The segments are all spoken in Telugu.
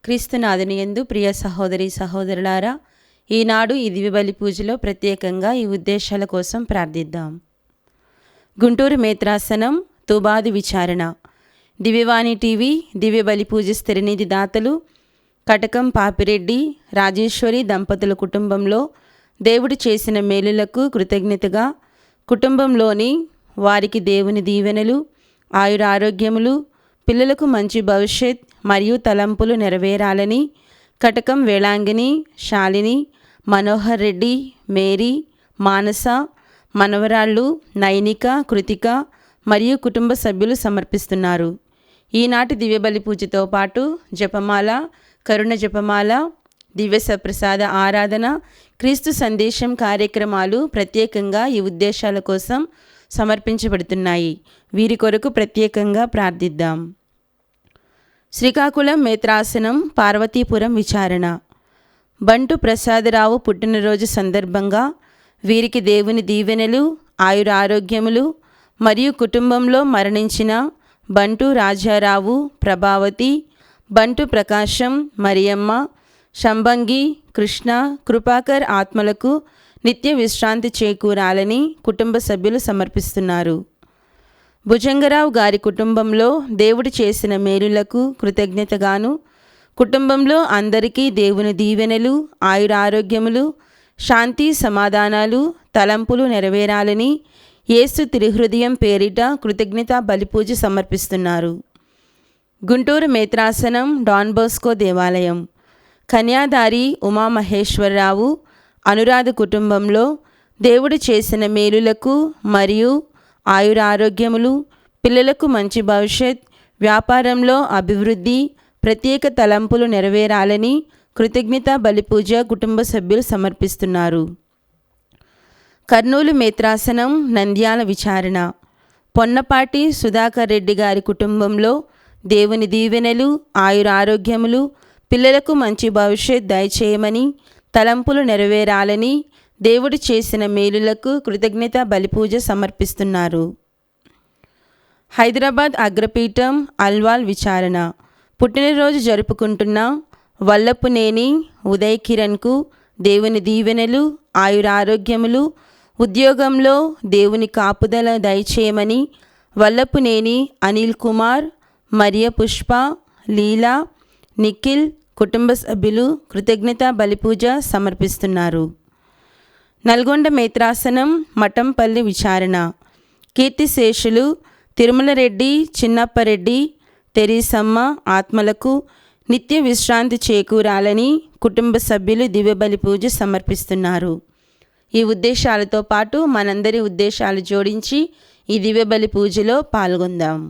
క్రీస్తునాథుని యందు ప్రియ సహోదరి సహోదరులారా, ఈనాడు ఈ దివ్య బలి పూజలో ప్రత్యేకంగా ఈ ఉద్దేశాల కోసం ప్రార్థిద్దాం. గుంటూరు మేత్రాసనం తుబాది విచారణ, దివ్యవాణి టీవీ, దివ్య బలి పూజ స్థిరనిధి దాతలు కటకం పాపిరెడ్డి రాజేశ్వరి దంపతుల కుటుంబంలో దేవుడు చేసిన మేలులకు కృతజ్ఞతగా కుటుంబంలోని వారికి దేవుని దీవెనలు, ఆయురారోగ్యములు, పిల్లలకు మంచి భవిష్యత్ మరియు తలంపులు నెరవేరాలని కటకం వేళాంగిని, శాలిని, మనోహర్ రెడ్డి, మేరీ, మానస, మనవరాళ్ళు నైనిక, కృతిక మరియు కుటుంబ సభ్యులు సమర్పిస్తున్నారు. ఈనాటి దివ్యబలి పూజతో పాటు జపమాల, కరుణ జపమాల, దివ్య సప్రసాద ఆరాధన, క్రీస్తు సందేశం కార్యక్రమాలు ప్రత్యేకంగా ఈ ఉద్దేశాల కోసం సమర్పించబడుతున్నాయి. వీరి కొరకు ప్రత్యేకంగా ప్రార్థిద్దాం. శ్రీకాకుళం మేత్రాసనం పార్వతీపురం విచారణ, బంటు ప్రసాదరావు పుట్టినరోజు సందర్భంగా వీరికి దేవుని దీవెనలు, ఆయురారోగ్యములు మరియు కుటుంబంలో మరణించిన బంటు రాజారావు, ప్రభావతి, బంటు ప్రకాశం, మరియమ్మ, శంబంగి, కృష్ణ, కృపాకర్ ఆత్మలకు నిత్య విశ్రాంతి చేకూరాలని కుటుంబ సభ్యులు సమర్పిస్తున్నారు. భుజంగరావు గారి కుటుంబంలో దేవుడు చేసిన మేలులకు కృతజ్ఞతగాను కుటుంబంలో అందరికీ దేవుని దీవెనలు, ఆయురారోగ్యములు, శాంతి సమాధానాలు, తలంపులు నెరవేరాలని యేసు తిరుహృదయం పేరిట కృతజ్ఞత బలిపూజ సమర్పిస్తున్నారు. గుంటూరు మేత్రాసనం డాన్ బోస్కో దేవాలయం, కన్యాదారి ఉమామహేశ్వరరావు, అనురాధ కుటుంబంలో దేవుడు చేసిన మేలులకు మరియు ఆయురారోగ్యములు, పిల్లలకు మంచి భవిష్యత్, వ్యాపారంలో అభివృద్ధి, ప్రత్యేక తలంపులు నెరవేరాలని కృతజ్ఞత బలిపూజ కుటుంబ సభ్యులు సమర్పిస్తున్నారు. కర్నూలు మేత్రాసనం నంద్యాల విచారణ, పొన్నపాటి సుధాకర్ రెడ్డి గారి కుటుంబంలో దేవుని దీవెనలు, ఆయురారోగ్యములు, పిల్లలకు మంచి భవిష్యత్ దయచేయమని, తలంపులు నెరవేరాలని దేవుడు చేసిన మేలులకు కృతజ్ఞత బలిపూజ సమర్పిస్తున్నారు. హైదరాబాద్ అగ్రపీఠం అల్వాల్ విచారణ, పుట్టినరోజు జరుపుకుంటున్న వల్లపునేని ఉదయ్ కిరణ్కు దేవుని దీవెనలు, ఆయురారోగ్యములు, ఉద్యోగంలో దేవుని కాపుదల దయచేయమని వల్లపునేని అనిల్ కుమార్, మరియ పుష్ప, లీలా, నిఖిల్ కుటుంబ సభ్యులు కృతజ్ఞత బలిపూజ సమర్పిస్తున్నారు. నల్గొండ మేత్రాసనం మఠంపల్లి విచారణ, కీర్తిశేషులు తిరుమల రెడ్డి, చిన్నప్పరెడ్డి, తెరీసమ్మ ఆత్మలకు నిత్య విశ్రాంతి చేకూరాలని కుటుంబ సభ్యులు దివ్య బలి పూజ సమర్పిస్తున్నారు. ఈ ఉద్దేశాలతో పాటు మనందరి ఉద్దేశాలు జోడించి ఈ దివ్య బలి పూజలో పాల్గొందాం.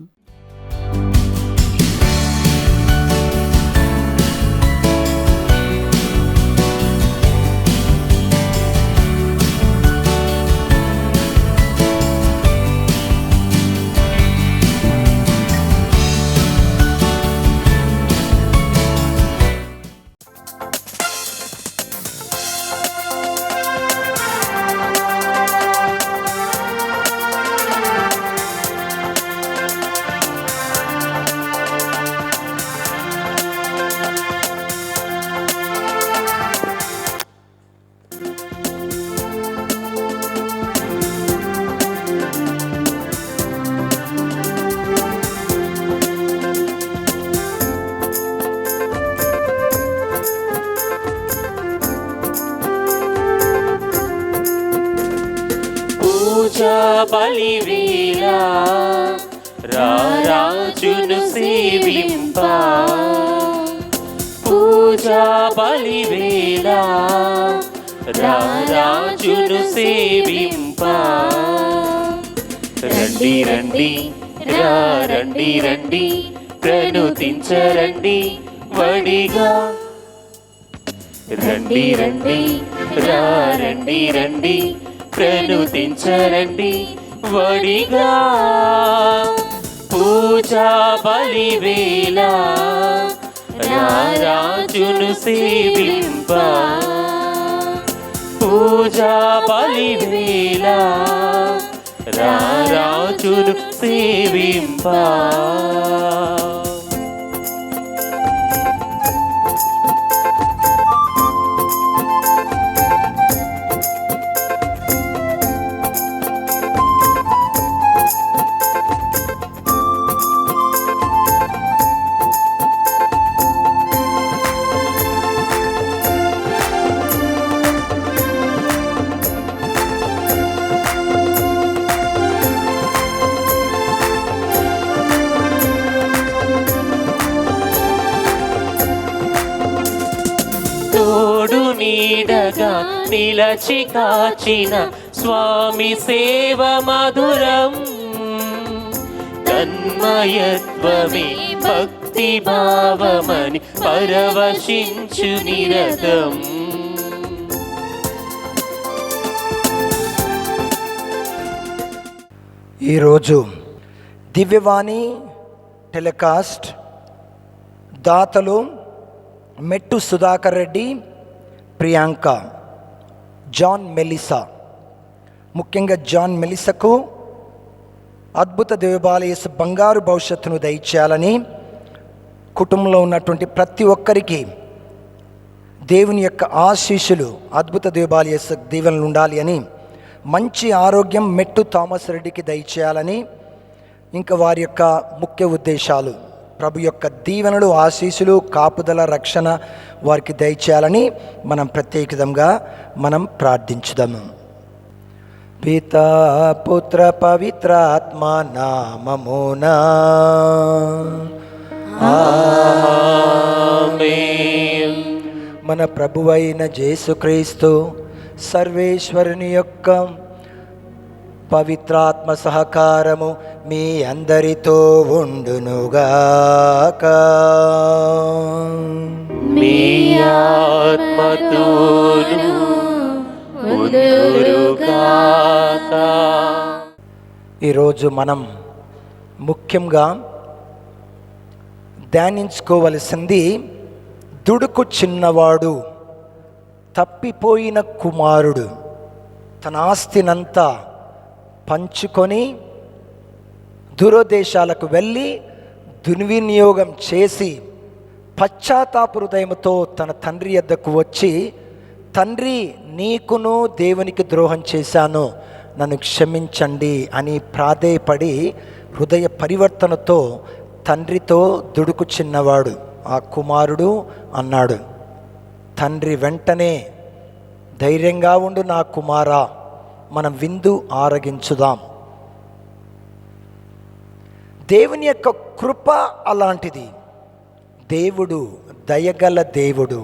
బలివేళ రారాజును సేవింప, పూజా బలివేళ రారాజును సేవింప. రండి రండి రండి రండి ప్రణుతించరండి వడిగా. రండి రండి రండి రండి ప్రణుతించరండి వడిగా. పూజా బలివేళ రారాజును సేవింప, పూజా బలివేళ రారాజును సేవింప. నీడగా నిలచి కాచిన స్వామి సేవ మధురం. తన్మయత్వమే భక్తి భావమని పరవశించు నిరతం. ఈరోజు దివ్యవాణి టెలికాస్ట్ దాతలు మెట్టు సుధాకర్ రెడ్డి, ప్రియాంక, జాన్ మెలిసా. ముఖ్యంగా జాన్ మెలిసాకు అద్భుత దేవాలయేసు బంగారు భవిష్యత్తును దయచేయాలని, కుటుంబంలో ఉన్నటువంటి ప్రతి ఒక్కరికి దేవుని యొక్క ఆశీస్సులు, అద్భుత దేవాలయేసు దీవెనలు ఉండాలి అని, మంచి ఆరోగ్యం మెట్టు థామస్ రెడ్డికి దయచేయాలని, ఇంకా వారి యొక్క ముఖ్య ఉద్దేశాలు ప్రభు యొక్క దీవెనలు, ఆశీస్సులు, కాపుదల, రక్షణ వారికి దయచేయాలని మనం ప్రత్యేకంగా మనం ప్రార్థించుదాము. పితా పుత్ర పవిత్రాత్మ నామమునా ఆమేన్. మన ప్రభువైన యేసుక్రీస్తు సర్వేశ్వరుని యొక్క పవిత్రాత్మ సహకారము మీ అందరితో ఉండునుగాక. మీ ఆత్మతోను ఉండునుగాక. ఈరోజు మనం ముఖ్యంగా ధ్యానించుకోవలసింది దుడుకు చిన్నవాడు, తప్పిపోయిన కుమారుడు. తన ఆస్తినంతా పంచుకొని దురోదేశాలకు వెళ్ళి దుర్వినియోగం చేసి పశ్చాత్తాప హృదయంతో తన తండ్రి యొద్దకు వచ్చి, తండ్రి నీకును దేవునికి ద్రోహం చేశాను, నన్ను క్షమించండి అని ప్రాధేయపడి హృదయ పరివర్తనతో తండ్రితో దుడుకు చిన్నవాడు ఆ కుమారుడు అన్నాడు. తండ్రి వెంటనే ధైర్యంగా ఉండు నా కుమారా, మనం విందు ఆరగించుదాం. దేవుని యొక్క కృప అలాంటిది. దేవుడు దయగల దేవుడు,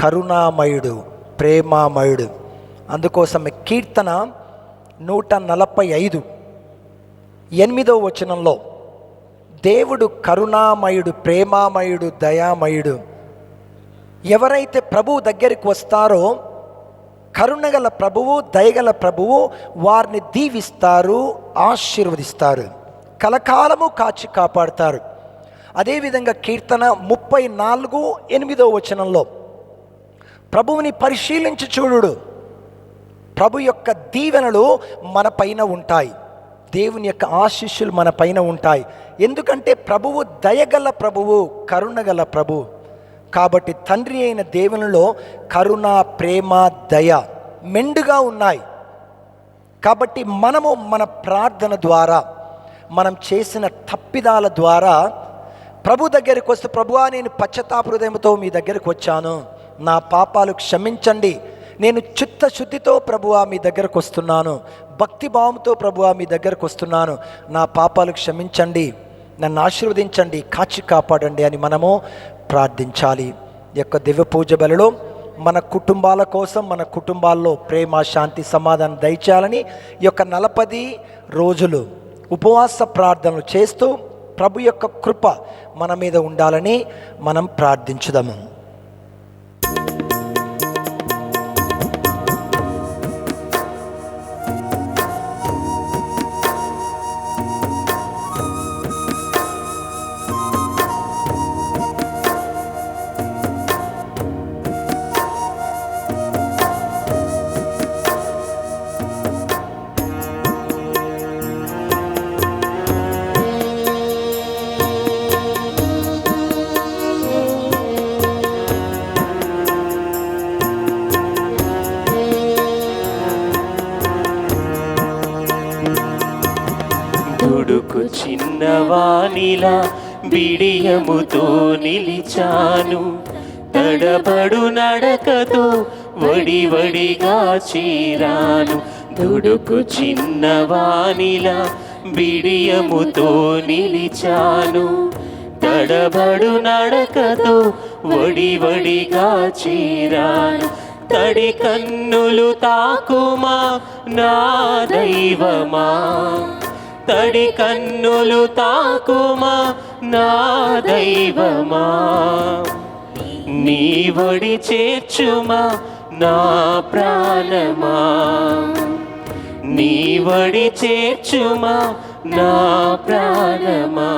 కరుణామయుడు, ప్రేమామయుడు. అందుకోసమే కీర్తన 145 8వ వచనంలో దేవుడు కరుణామయుడు, ప్రేమామయుడు, దయామయుడు. ఎవరైతే ప్రభువు దగ్గరికి వస్తారో, కరుణగల ప్రభువు, దయగల ప్రభువు వారిని దీవిస్తారు, ఆశీర్వదిస్తారు, కలకాలము కాచి కాపాడుతారు. అదేవిధంగా కీర్తన 34:8వ వచనంలో ప్రభువుని పరిశీలించి చూడు, ప్రభు యొక్క దీవెనలు మన పైన ఉంటాయి, దేవుని యొక్క ఆశీస్సులు మన పైన ఉంటాయి. ఎందుకంటే ప్రభువు దయగల ప్రభువు, కరుణగల ప్రభువు. కాబట్టి తండ్రి అయిన దేవునిలో కరుణ, ప్రేమ, దయ మెండుగా ఉన్నాయి. కాబట్టి మనము మన ప్రార్థన ద్వారా, మనం చేసిన తప్పిదాల ద్వారా ప్రభు దగ్గరికి వస్తే, ప్రభువా నేను పశ్చాత్తాప హృదయంతో మీ దగ్గరికి వచ్చాను, నా పాపాలు క్షమించండి, నేను చిత్తశుద్ధితో ప్రభువా మీ దగ్గరకు వస్తున్నాను, భక్తిభావంతో ప్రభువా మీ దగ్గరకు వస్తున్నాను, నా పాపాలు క్షమించండి, నన్ను ఆశీర్వదించండి, కాచి కాపాడండి అని మనము ప్రార్థించాలి. ఈ యొక్క దివ్య పూజ బలిలో మన కుటుంబాల కోసం, మన కుటుంబాల్లో ప్రేమ, శాంతి, సమాధానం దయచేయాలని ఈ యొక్క 40 రోజులు ఉపవాస ప్రార్థనలు చేస్తూ ప్రభు యొక్క కృప మన మీద ఉండాలని మనం ప్రార్థించుదాము. దుడుకు చిన్నవానిలా బిడియముతో నిలిచాను, తడబడు నడకతో వడివడిగా చేరాను. దుడుకు చిన్నవానిలా బిడియముతో నిలిచాను, తడబడు నడకతో వడివడిగా చేరాను. తడి కన్నులు తాకుమా నా దైవమా, తడి కన్నులు తాకుమా నా దైవమా, నీ ఒడి చేర్చుమా నా ప్రాణమా, నీ ఒడి చేర్చుమా నా ప్రాణమా.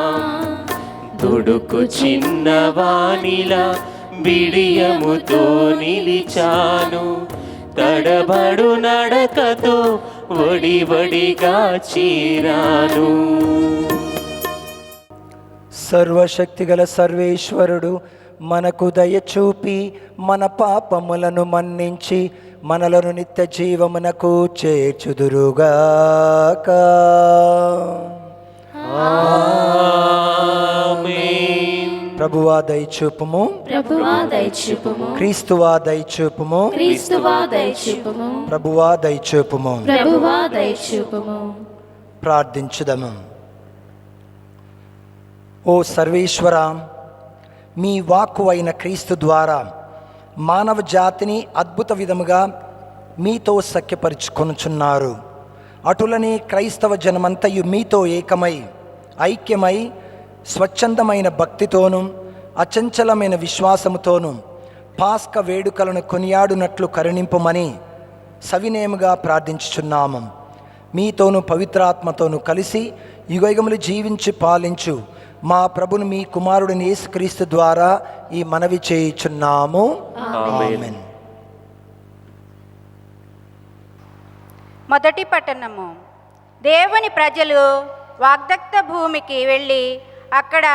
దుడుకు చిన్నవానిలా బిడియముతో నిలిచాను, తడబడు నడకతో వడివడిగా చేరాను. సర్వశక్తిగల సర్వేశ్వరుడు మనకు దయ చూపి మన పాపములను మన్నించి మనలను నిత్య జీవమునకు చేర్చుదురుగాక. ఆమేన్. ప్రభువా దయచూపుము, ప్రభువా దయచూపుము, క్రీస్తువా దయచూపుము, క్రీస్తువా దయచూపుము, ప్రభువా దయచూపుము. ప్రభువా దయచూపుము. ప్రార్థించుదము. ఓ సర్వేశ్వర, మీ వాక్కు అయిన క్రీస్తు ద్వారా మానవ జాతిని అద్భుత విధముగా మీతో సఖ్యపరుచుకొనుచున్నారు. అటులనే క్రైస్తవ జనమంతయు మీతో ఏకమై ఐక్యమై స్వచ్ఛందమైన భక్తితోనూ అచంచలమైన విశ్వాసముతోనూ పాస్క వేడుకలను కొనియాడునట్లు కరుణింపుమని సవినేముగా ప్రార్థించుచున్నాము. మీతోనూ పవిత్రాత్మతోనూ కలిసి యుగయుగములు జీవించి పాలించు మా ప్రభుని మీ కుమారుడిని యేసుక్రీస్తు ద్వారా ఈ మనవి చేయుచున్నాము. ఆమేన్. మొదటి పట్టణము. దేవుని ప్రజలు వాగ్దత్త భూమికి వెళ్ళి అక్కడ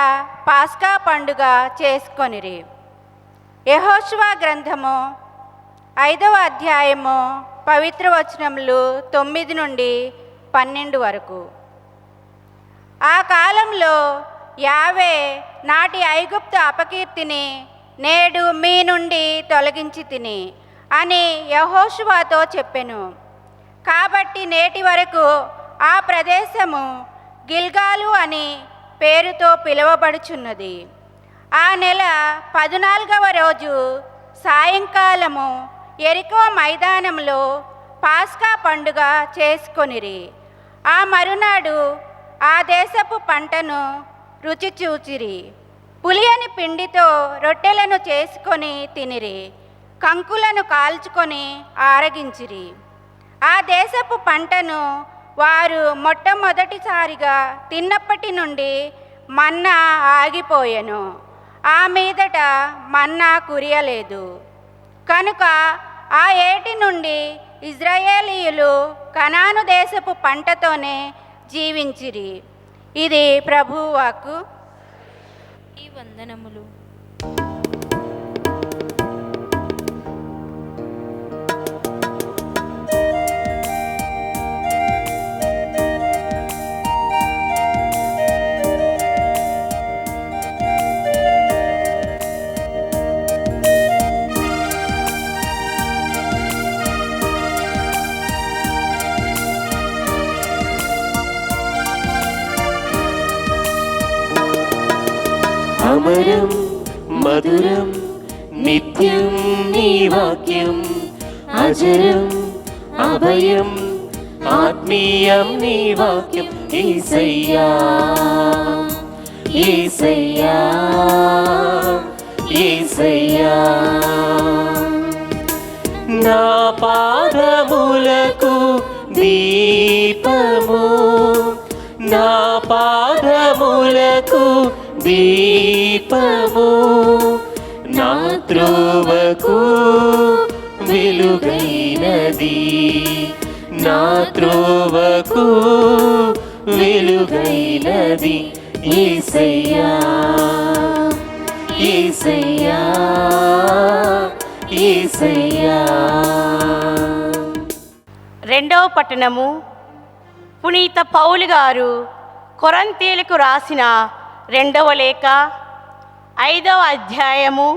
పాస్కా పండుగ చేసుకొనిరి. యెహోషువ గ్రంథము 5వ అధ్యాయము పవిత్ర వచనములు 9 నుండి 12 వరకు. ఆ కాలంలో యావే నాటి ఐగుప్తు అపకీర్తిని నేడు మీ నుండి తొలగించి తిని అని యెహోషువతో చెప్పెను. కాబట్టి నేటి వరకు ఆ ప్రదేశము గిల్గాలు అని పేరుతో పిలువబడుచున్నది. ఆ నెల 14వ రోజు సాయంకాలము యెరికో మైదానంలో పాస్కా పండుగ చేసుకొనిరి. ఆ మరునాడు ఆ దేశపు పంటను రుచి చూచిరి. పులియని పిండితో రొట్టెలను చేసుకొని తినిరి. కంకులను కాల్చుకొని ఆరగించిరి. ఆ దేశపు పంటను వారు మొట్టమొదటిసారిగా తిన్నప్పటి నుండి మన్నా ఆగిపోయెను. ఆ మీదట మన్నా కురియలేదు. కనుక ఆ ఏటి నుండి ఇజ్రాయేలీయులు కనాను దేశపు పంటతోనే జీవించిరి. ఇది ప్రభువు వాక్కు. ఈ వందనములు. అమరం మధురం నిత్యం నీ వాక్యం, అజరం అభయం ఆత్మీయం నీ వాక్యం. యేసయ్యా యేసయ్యా యేసయ్యా, నా పాదములకు దీపము, నా పాదములకు దీపము, నా త్రోవకు వెలుగైనది, నా త్రోవకు వెలుగైనది. యేసయ్యా యేసయ్యా యేసయ్యా. రెండవ పట్టణము. పునీత పౌలు గారు కొరంతీలకు రాసిన 2వ లేఖ 5వ అధ్యాయము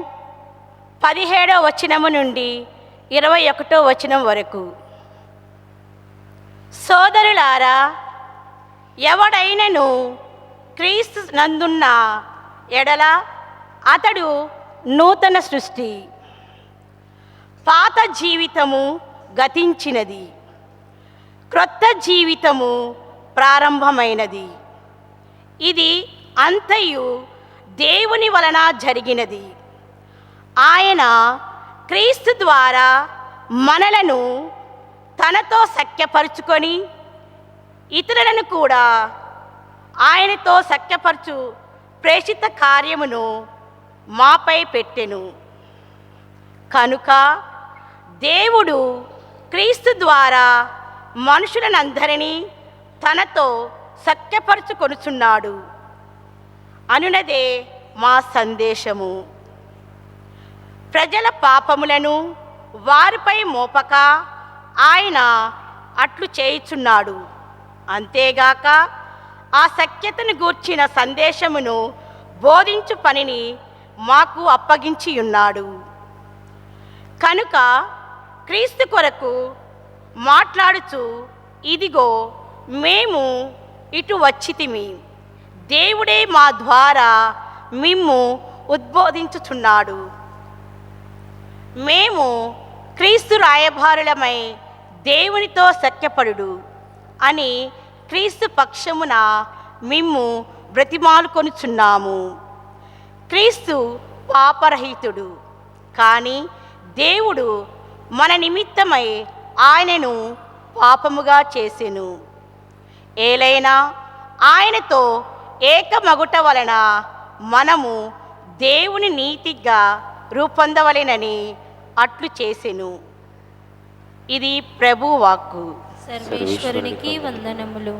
17వ వచనము నుండి 21వ వచనం వరకు. సోదరులారా, ఎవడైనను క్రీస్తు నందున్న ఎడల అతడు నూతన సృష్టి. పాత జీవితము గతించినది, క్రొత్త జీవితము ప్రారంభమైనది. ఇది అంతయు దేవుని వలన జరిగినది. ఆయన క్రీస్తు ద్వారా మనలను తనతో సఖ్యపరుచుకొని ఇతరులను కూడా ఆయనతో సఖ్యపరచు ప్రేషిత కార్యమును మాపై పెట్టెను. కనుక దేవుడు క్రీస్తు ద్వారా మనుషులనందరినీ తనతో సఖ్యపరచుకొనుచున్నాడు అనునదే మా సందేశము. ప్రజల పాపములను వారిపై మోపక ఆయన అట్లు చేయుచున్నాడు. అంతేగాక ఆ సఖ్యతను గూర్చిన సందేశమును బోధించు పనిని మాకు అప్పగించి ఉన్నాడు. కనుక క్రీస్తు కొరకు మాట్లాడుచు ఇదిగో మేము ఇటు వచ్చితిమి, దేవుడే మా ద్వారా మిమ్ము ఉద్బోధించుచున్నాడు. మేము క్రీస్తు రాయబారులమై దేవునితో సఖ్యపడుడు అని క్రీస్తు పక్షమున మిమ్ము బ్రతిమాలుకొనుచున్నాము. క్రీస్తు పాపరహితుడు, కానీ దేవుడు మన నిమిత్తమై ఆయనను పాపముగా చేసెను. ఏలైనా ఆయనతో ఏకమగుట వలన మనము దేవుని నీతిగా రూపొందవలెనని అట్లు చేసెను. ఇది ప్రభు వాక్కు. సర్వేశ్వరునికి వందనములు.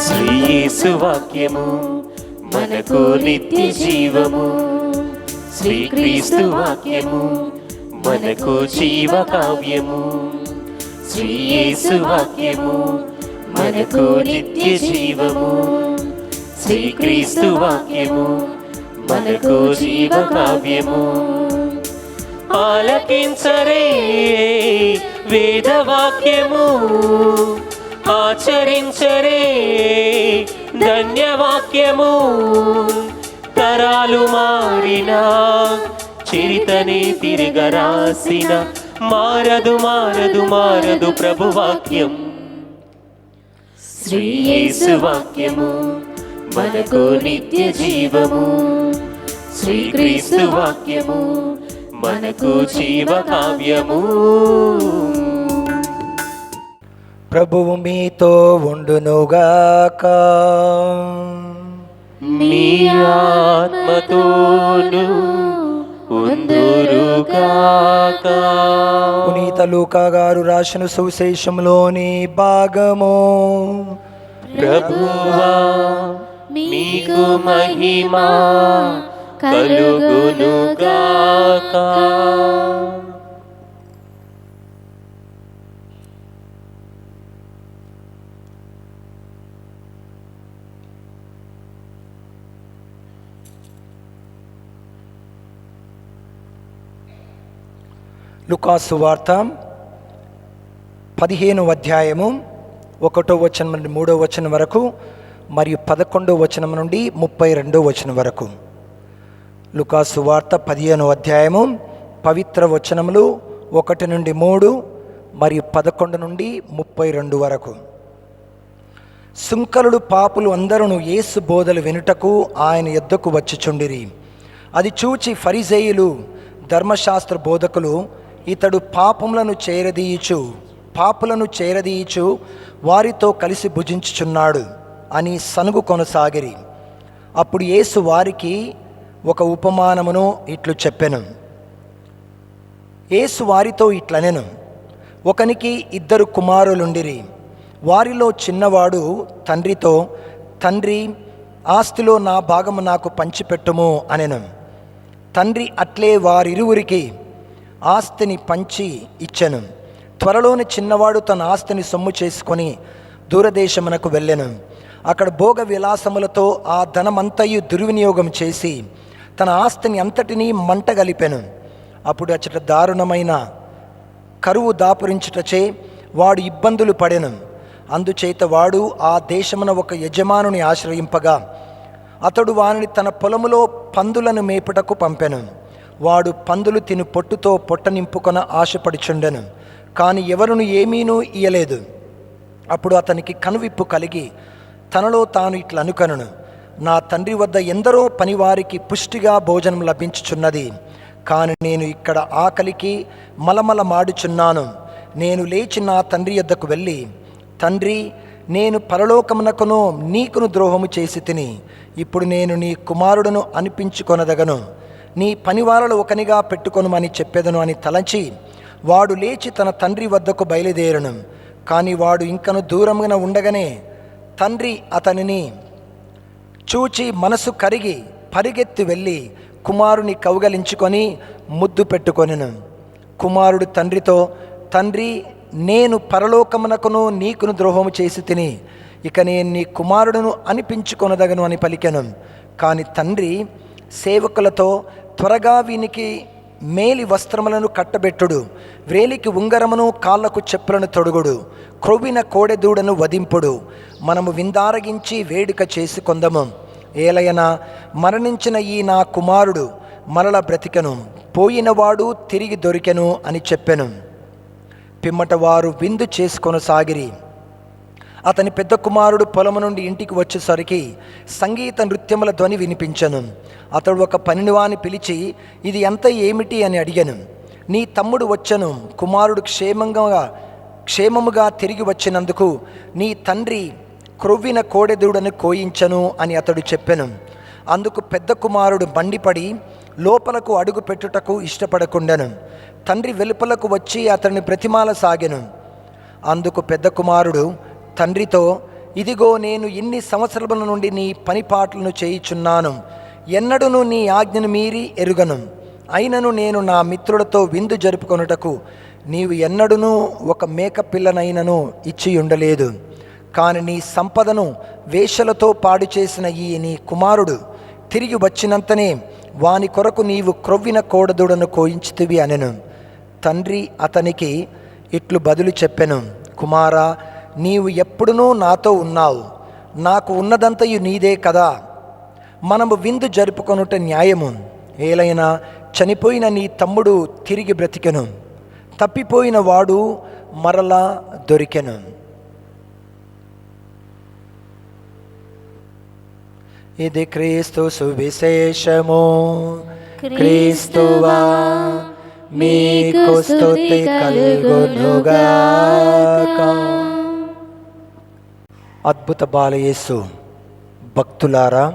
శ్రీ యేసు వాక్యము మనకు నిత్య జీవము, శ్రీక్రీస్తు వాక్యము మనకు జీవ కావ్యము. శ్రీ యేసు వాక్యము మనకు నిత్య జీవము, శ్రీక్రీస్తు వాక్యము మనకు జీవ కావ్యము. ఆలకించరే వేదవాక్యము, ఆచరించరే ధన్యవాక్యము. తరాలు మారిన చరితనే తిరగరాసిన మారదు మారదు మారదు ప్రభువాక్యం. శ్రీ యేసు వాక్యము మనకు నిత్య జీవము, శ్రీక్రీస్తు వాక్యము మనకు జీవ కావ్యము. ప్రభువు మీతో ఉండునుగాక. మీ ఆత్మతోను ఉందురుగాక. పునీత లూకా గారు రాసిన సువిశేషంలోని భాగము. ప్రభువా మీకు మహిమ కలుగునుగాక. లూకాసు వార్త 15వ అధ్యాయము 1వ వచనం నుండి 3వ వచనం వరకు మరియు 11వ వచనం నుండి 32వ వచనం వరకు. లూకాసు వార్త 15వ అధ్యాయము పవిత్ర వచనములు 1 నుండి 3 మరియు 11 నుండి 32 వరకు. సుంకరులు పాపులు అందరూ యేసు బోధలు వినుటకు ఆయన యొద్దకు వచ్చిచుండిరి. అది చూచి ఫరిజేయులు ధర్మశాస్త్ర బోధకులు ఇతడు పాపులను చేరదీయుచు వారితో కలిసి భుజించుచున్నాడు అని సనుగు కొనసాగిరి. అప్పుడు యేసు వారికి ఒక ఉపమానమును ఇట్లు చెప్పెను. యేసు వారితో ఇట్లనెను, ఒకనికి 2 కుమారులుండిరి. వారిలో చిన్నవాడు తండ్రితో, తండ్రి, ఆస్తిలో నా భాగము నాకు పంచిపెట్టుము అనెను. తండ్రి అట్లే వారిరువురికి ఆస్తిని పంచి ఇచ్చెను. త్వరలోని చిన్నవాడు తన ఆస్తిని సొమ్ము చేసుకొని దూరదేశమునకు వెళ్ళెను. అక్కడ భోగ విలాసములతో ఆ ధనమంతయు దుర్వినియోగం చేసి తన ఆస్తిని అంతటినీ మంటగలిపెను. అప్పుడు అచ్చట దారుణమైన కరువు దాపురించుటచే వాడు ఇబ్బందులు పడెను. అందుచేత వాడు ఆ దేశమున ఒక యజమానుని ఆశ్రయింపగా అతడు వానిని తన పొలములో పందులను మేపుటకు పంపెను. వాడు పందులు తిను పొట్టుతో పొట్ట నింపుకొన ఆశపడుచుండెను, కానీ ఎవరును ఏమీనూ ఇయ్యలేదు. అప్పుడు అతనికి కనువిప్పు కలిగి తనలో తాను ఇట్లా అనుకొనెను, నా తండ్రి వద్ద ఎందరో పనివారికి పుష్టిగా భోజనం లభించుచున్నది, కానీ నేను ఇక్కడ ఆకలికి మలమల మాడుచున్నాను. నేను లేచి నా తండ్రి యొద్దకు వెళ్ళి, తండ్రి, నేను పరలోకమునకును నీకును ద్రోహము చేసి తిని ఇప్పుడు నేను నీ కుమారుడును అనిపించుకొనదగను. నీ పనివారలు ఒకనిగా పెట్టుకొనుమని చెప్పెదను అని తలంచి వాడు లేచి తన తండ్రి వద్దకు బయలుదేరను. కానీ వాడు ఇంకను దూరంగా ఉండగానే తండ్రి అతనిని చూచి మనసు కరిగి పరిగెత్తి వెళ్ళి కుమారుని కౌగలించుకొని ముద్దు పెట్టుకొనెను. కుమారుడు తండ్రితో, తండ్రి, నేను పరలోకమునకును నీకును ద్రోహము చేసి తిని ఇక నేను నీ కుమారుడును అనిపించుకొనదగను అని పలికెను. కానీ తండ్రి సేవకులతో, త్వరగా వీనికి మేలి వస్త్రములను కట్టబెట్టుడు, వ్రేలికి ఉంగరమును కాళ్లకు చెప్పులను తొడుగుడు, క్రొవ్విన కోడెదూడను వధింపుడు, మనము విందారగించి వేడుక చేసుకొందము. ఏలయన మరణించిన ఈ నా కుమారుడు మరల బ్రతికెను, పోయినవాడు తిరిగి దొరికెను అని చెప్పెను. పిమ్మట వారు విందు చేసుకొనసాగిరి. అతని పెద్ద కుమారుడు పొలము నుండి ఇంటికి వచ్చేసరికి సంగీత నృత్యముల ధ్వని వినిపించెను. అతడు ఒక పనివాని పిలిచి, ఇది ఎంత ఏమిటి అని అడిగాను. నీ తమ్ముడు వచ్చెను, కుమారుడు క్షేమముగా తిరిగి వచ్చినందుకు నీ తండ్రి క్రొవ్విన కోడెదూడను కోయించను అని అతడు చెప్పెను. అందుకు పెద్ద కుమారుడు మండిపడి లోపలకు అడుగు పెట్టుటకు ఇష్టపడకుండాను. తండ్రి వెలుపలకు వచ్చి అతన్ని బ్రతిమాల సాగెను. అందుకు పెద్ద కుమారుడు తండ్రితో, ఇదిగో నేను ఇన్ని సంవత్సరముల నుండి నీ పనిపాట్లను చేయుచున్నాను, ఎన్నడూను నీ ఆజ్ఞను మీరి ఎరుగను. అయినను నేను నా మిత్రులతో విందు జరుపుకొనుటకు నీవు ఎన్నడూను ఒక మేకపిల్లనైనను ఇచ్చి ఉండలేదు. కాని నీ సంపదను వేశ్యలతో పాడు చేసిన ఈ నీ కుమారుడు తిరిగి వచ్చినంతనే వాని కొరకు నీవు క్రొవ్విన కోడదూడను కోయించితివి అనెను. తండ్రి అతనికి ఇట్లు బదులు చెప్పెను, కుమారా, నీవు ఎప్పుడునూ నాతో ఉన్నావు, నాకు ఉన్నదంతయు నీదే కదా. మనము విందు జరుపుకొనుట న్యాయము. ఏలైనా చనిపోయిన నీ తమ్ముడు తిరిగి బ్రతికెను, తప్పిపోయిన వాడు మరలా దొరికెను. ఇది క్రీస్తు సువిశేషము. క్రీస్తువా మీకు స్తుతి కలుగునుగాక. అద్భుత బాలయేసు భక్తులారా,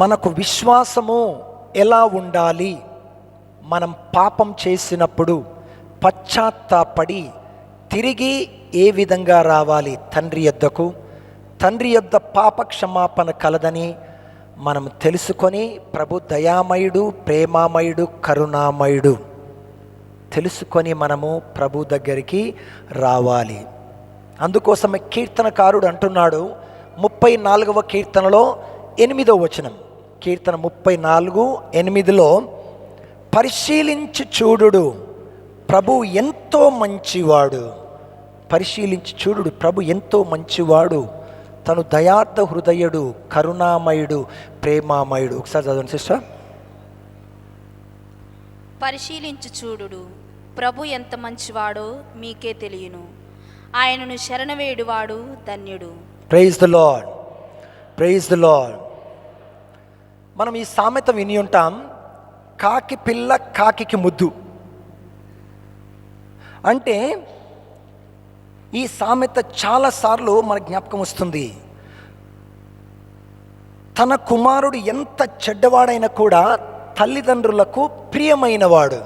మనకు విశ్వాసము ఎలా ఉండాలి? మనం పాపం చేసినప్పుడు పశ్చాత్తాపడి తిరిగి ఏ విధంగా రావాలి తండ్రి యొద్దకు? తండ్రి యొద్ద పాప క్షమాపణ కలదని మనం తెలుసుకొని, ప్రభు దయామయుడు, ప్రేమామయుడు, కరుణామయుడు తెలుసుకొని మనము ప్రభు దగ్గరికి రావాలి. అందుకోసమే కీర్తనకారుడు అంటున్నాడు 34వ కీర్తనలో 8వ వచనం, కీర్తన 34:8, పరిశీలించి చూడుడు ప్రభు ఎంతో మంచివాడు. పరిశీలించి చూడుడు ప్రభు ఎంతో మంచివాడు, తను దయార్థ హృదయుడు, కరుణామయుడు, ప్రేమామయుడు. ఒకసారి చదవండి సిస్టర్. పరిశీలించి చూడుడు ప్రభు ఎంత మంచివాడో మీకే తెలియను, ఆయనను శరణవేడువాడు ధన్యుడు. Praise the lord, praise the lord. మనం ఈ సామెత విని ఉంటాం, కాకి పిల్ల కాకికి ముద్దు. అంటే ఈ సామెత చాలాసార్లు మన జ్ఞాపకం వస్తుంది. తన కుమారుడు ఎంత చెడ్డవాడైనా కూడా తల్లిదండ్రులకు ప్రియమైనవాడు.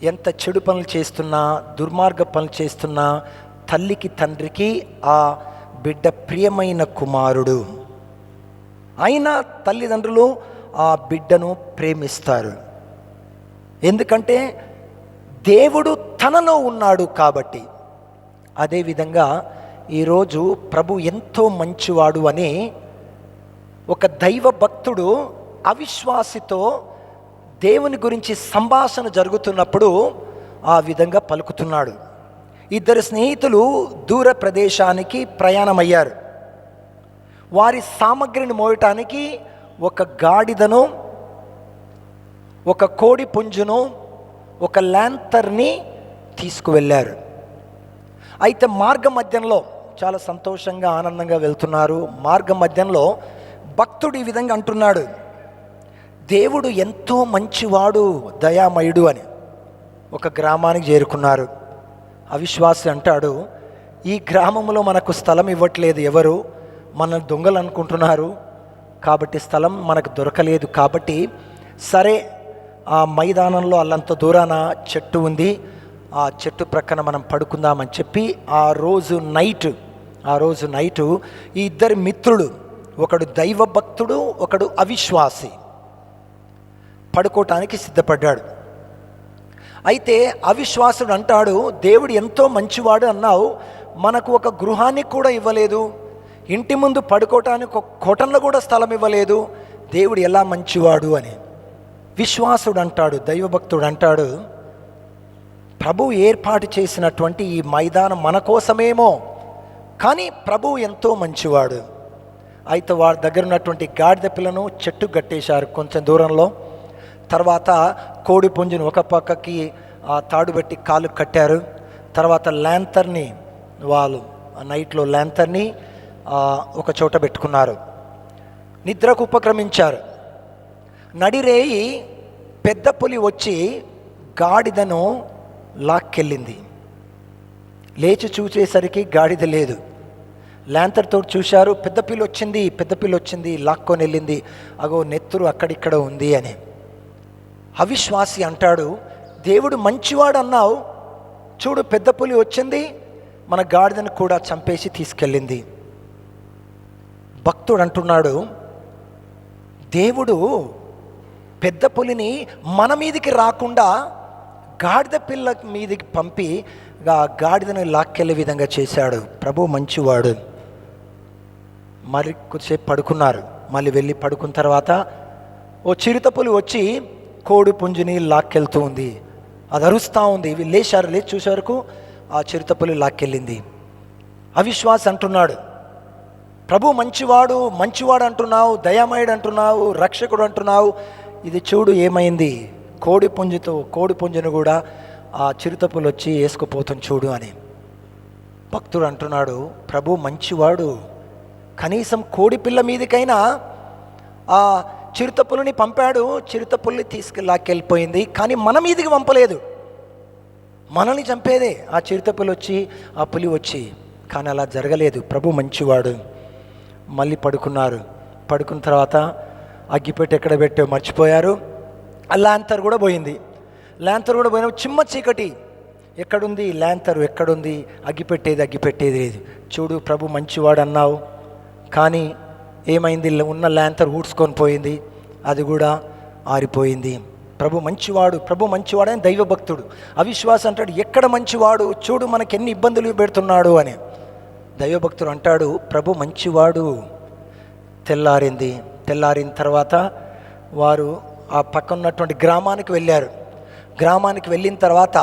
ఎంత చెడు పనులు చేస్తున్నా, దుర్మార్గ పనులు చేస్తున్నా తల్లికి తండ్రికి ఆ బిడ్డ ప్రియమైన కుమారుడు. అయినా తల్లిదండ్రులు ఆ బిడ్డను ప్రేమిస్తారు. ఎందుకంటే దేవుడు తనలో ఉన్నాడు కాబట్టి. అదేవిధంగా ఈరోజు ప్రభు ఎంతో మంచివాడు అని ఒక దైవ భక్తుడు అవిశ్వాసితో దేవుని గురించి సంభాషణ జరుగుతున్నప్పుడు ఆ విధంగా పలుకుతున్నాడు. ఇద్దరు స్నేహితులు దూర ప్రదేశానికి ప్రయాణమయ్యారు. వారి సామగ్రిని మోయటానికి ఒక గాడిదను, ఒక కోడి పుంజును, ఒక ల్యాంతర్ని తీసుకువెళ్ళారు. అయితే మార్గ మధ్యంలో చాలా సంతోషంగా ఆనందంగా వెళ్తున్నారు. మార్గ మధ్యంలో భక్తుడు ఈ విధంగా అంటున్నాడు, దేవుడు ఎంతో మంచివాడు, దయామయుడు అని. ఒక గ్రామానికి చేరుకున్నారు. అవిశ్వాసి అంటాడు, ఈ గ్రామంలో మనకు స్థలం ఇవ్వట్లేదు, ఎవరు మన దొంగలు అనుకుంటున్నారు, కాబట్టి స్థలం మనకు దొరకలేదు. కాబట్టి సరే, ఆ మైదానంలో అల్లంత దూరాన చెట్టు ఉంది, ఆ చెట్టు ప్రక్కన మనం పడుకుందామని చెప్పి ఆ రోజు నైటు ఈ ఇద్దరు మిత్రులు, ఒకడు దైవ భక్తుడు, ఒకడు అవిశ్వాసి, పడుకోవటానికి సిద్ధపడ్డాడు. అయితే అవిశ్వాసుడు అంటాడు, దేవుడు ఎంతో మంచివాడు అన్నావు, మనకు ఒక గృహాన్ని కూడా ఇవ్వలేదు, ఇంటి ముందు పడుకోవటానికి ఒక కొటన్లో కూడా స్థలం ఇవ్వలేదు, దేవుడు ఎలా మంచివాడు అని. విశ్వాసుడు అంటాడు, దైవభక్తుడు అంటాడు, ప్రభు ఏర్పాటు చేసినటువంటి ఈ మైదానం మన కోసమేమో, కానీ ప్రభు ఎంతో మంచివాడు. అయితే వారి దగ్గర ఉన్నటువంటి గాడిద పిల్లను చెట్టు కట్టేశారు కొంచెం దూరంలో. తర్వాత కోడి పుంజును ఒక పక్కకి తాడు పెట్టి కాలు కట్టారు. తర్వాత ల్యాంతర్ని, వాళ్ళు నైట్లో ల్యాంతర్ని ఒక చోట పెట్టుకున్నారు. నిద్రకు ఉపక్రమించారు. నడిరేయి పెద్ద పులి వచ్చి గాడిదను లాక్కెళ్ళింది. లేచి చూసేసరికి గాడిద లేదు. ల్యాంతర్తో చూశారు, పెద్ద పిల్లి వచ్చింది లాక్కొని వెళ్ళింది, అగో నెత్తురు అక్కడిక్కడ ఉంది అని. అవిశ్వాసి అంటాడు, దేవుడు మంచివాడు అన్నావు, చూడు పెద్ద పులి వచ్చింది, మన గాడిదను కూడా చంపేసి తీసుకెళ్ళింది. భక్తుడు అంటున్నాడు, దేవుడు పెద్ద పులిని మన మీదికి రాకుండా గాడిద పిల్ల మీదికి పంపి గాడిదను లాక్కెళ్ళే విధంగా చేశాడు. ప్రభు మంచివాడు. మరి కొద్దిసేపు పడుకున్నారు. మళ్ళీ వెళ్ళి పడుకున్న తర్వాత ఓ చిరుతపులి వచ్చి కోడి పుంజుని లాక్కెళ్తూ ఉంది. అది అరుస్తూ ఉంది. వీళ్ళు లేచి చూసే వరకు ఆ చిరుతపులి లాక్కెళ్ళింది. అవిశ్వాసి అంటున్నాడు, ప్రభు మంచివాడు అంటున్నావు, దయామయుడు అంటున్నావు, రక్షకుడు అంటున్నావు, ఇది చూడు ఏమైంది, కోడి పుంజును కూడా ఆ చిరుతపులు వచ్చి వేసుకుపోతుంది చూడు అని. భక్తుడు అంటున్నాడు, ప్రభు మంచివాడు, కనీసం కోడి పిల్ల మీదకైనా ఆ చిరుతపుల్ని పంపాడు, చిరుతపుల్ని లాక్కెళ్ళిపోయింది, కానీ మన మీదికి పంపలేదు, మనల్ని చంపేదే ఆ చిరుతపులు వచ్చి ఆ పులి వచ్చి. కానీ అలా జరగలేదు. ప్రభు మంచివాడు. మళ్ళీ పడుకున్నారు. పడుకున్న తర్వాత అగ్గిపెట్టి ఎక్కడ పెట్టో మర్చిపోయారు. ఆ ల్యాంతర్ కూడా పోయింది. చిమ్మ చీకటి. ఎక్కడుంది ల్యాంతరు, ఎక్కడుంది అగ్గిపెట్టేది లేదు. చూడు ప్రభు మంచివాడు అన్నావు, కానీ ఏమైంది, ఉన్న ల్యాంతర్ ఊడ్చుకొని పోయింది, అది కూడా ఆరిపోయింది. ప్రభు మంచివాడు అని దైవభక్తుడు. అవిశ్వాసం అంటాడు, ఎక్కడ మంచివాడు, చూడు మనకి ఎన్ని ఇబ్బందులు పెడుతున్నాడు అని. దైవభక్తుడు అంటాడు, ప్రభు మంచివాడు. తెల్లారిన తర్వాత వారు ఆ పక్కన ఉన్నటువంటి గ్రామానికి వెళ్ళారు. గ్రామానికి వెళ్ళిన తర్వాత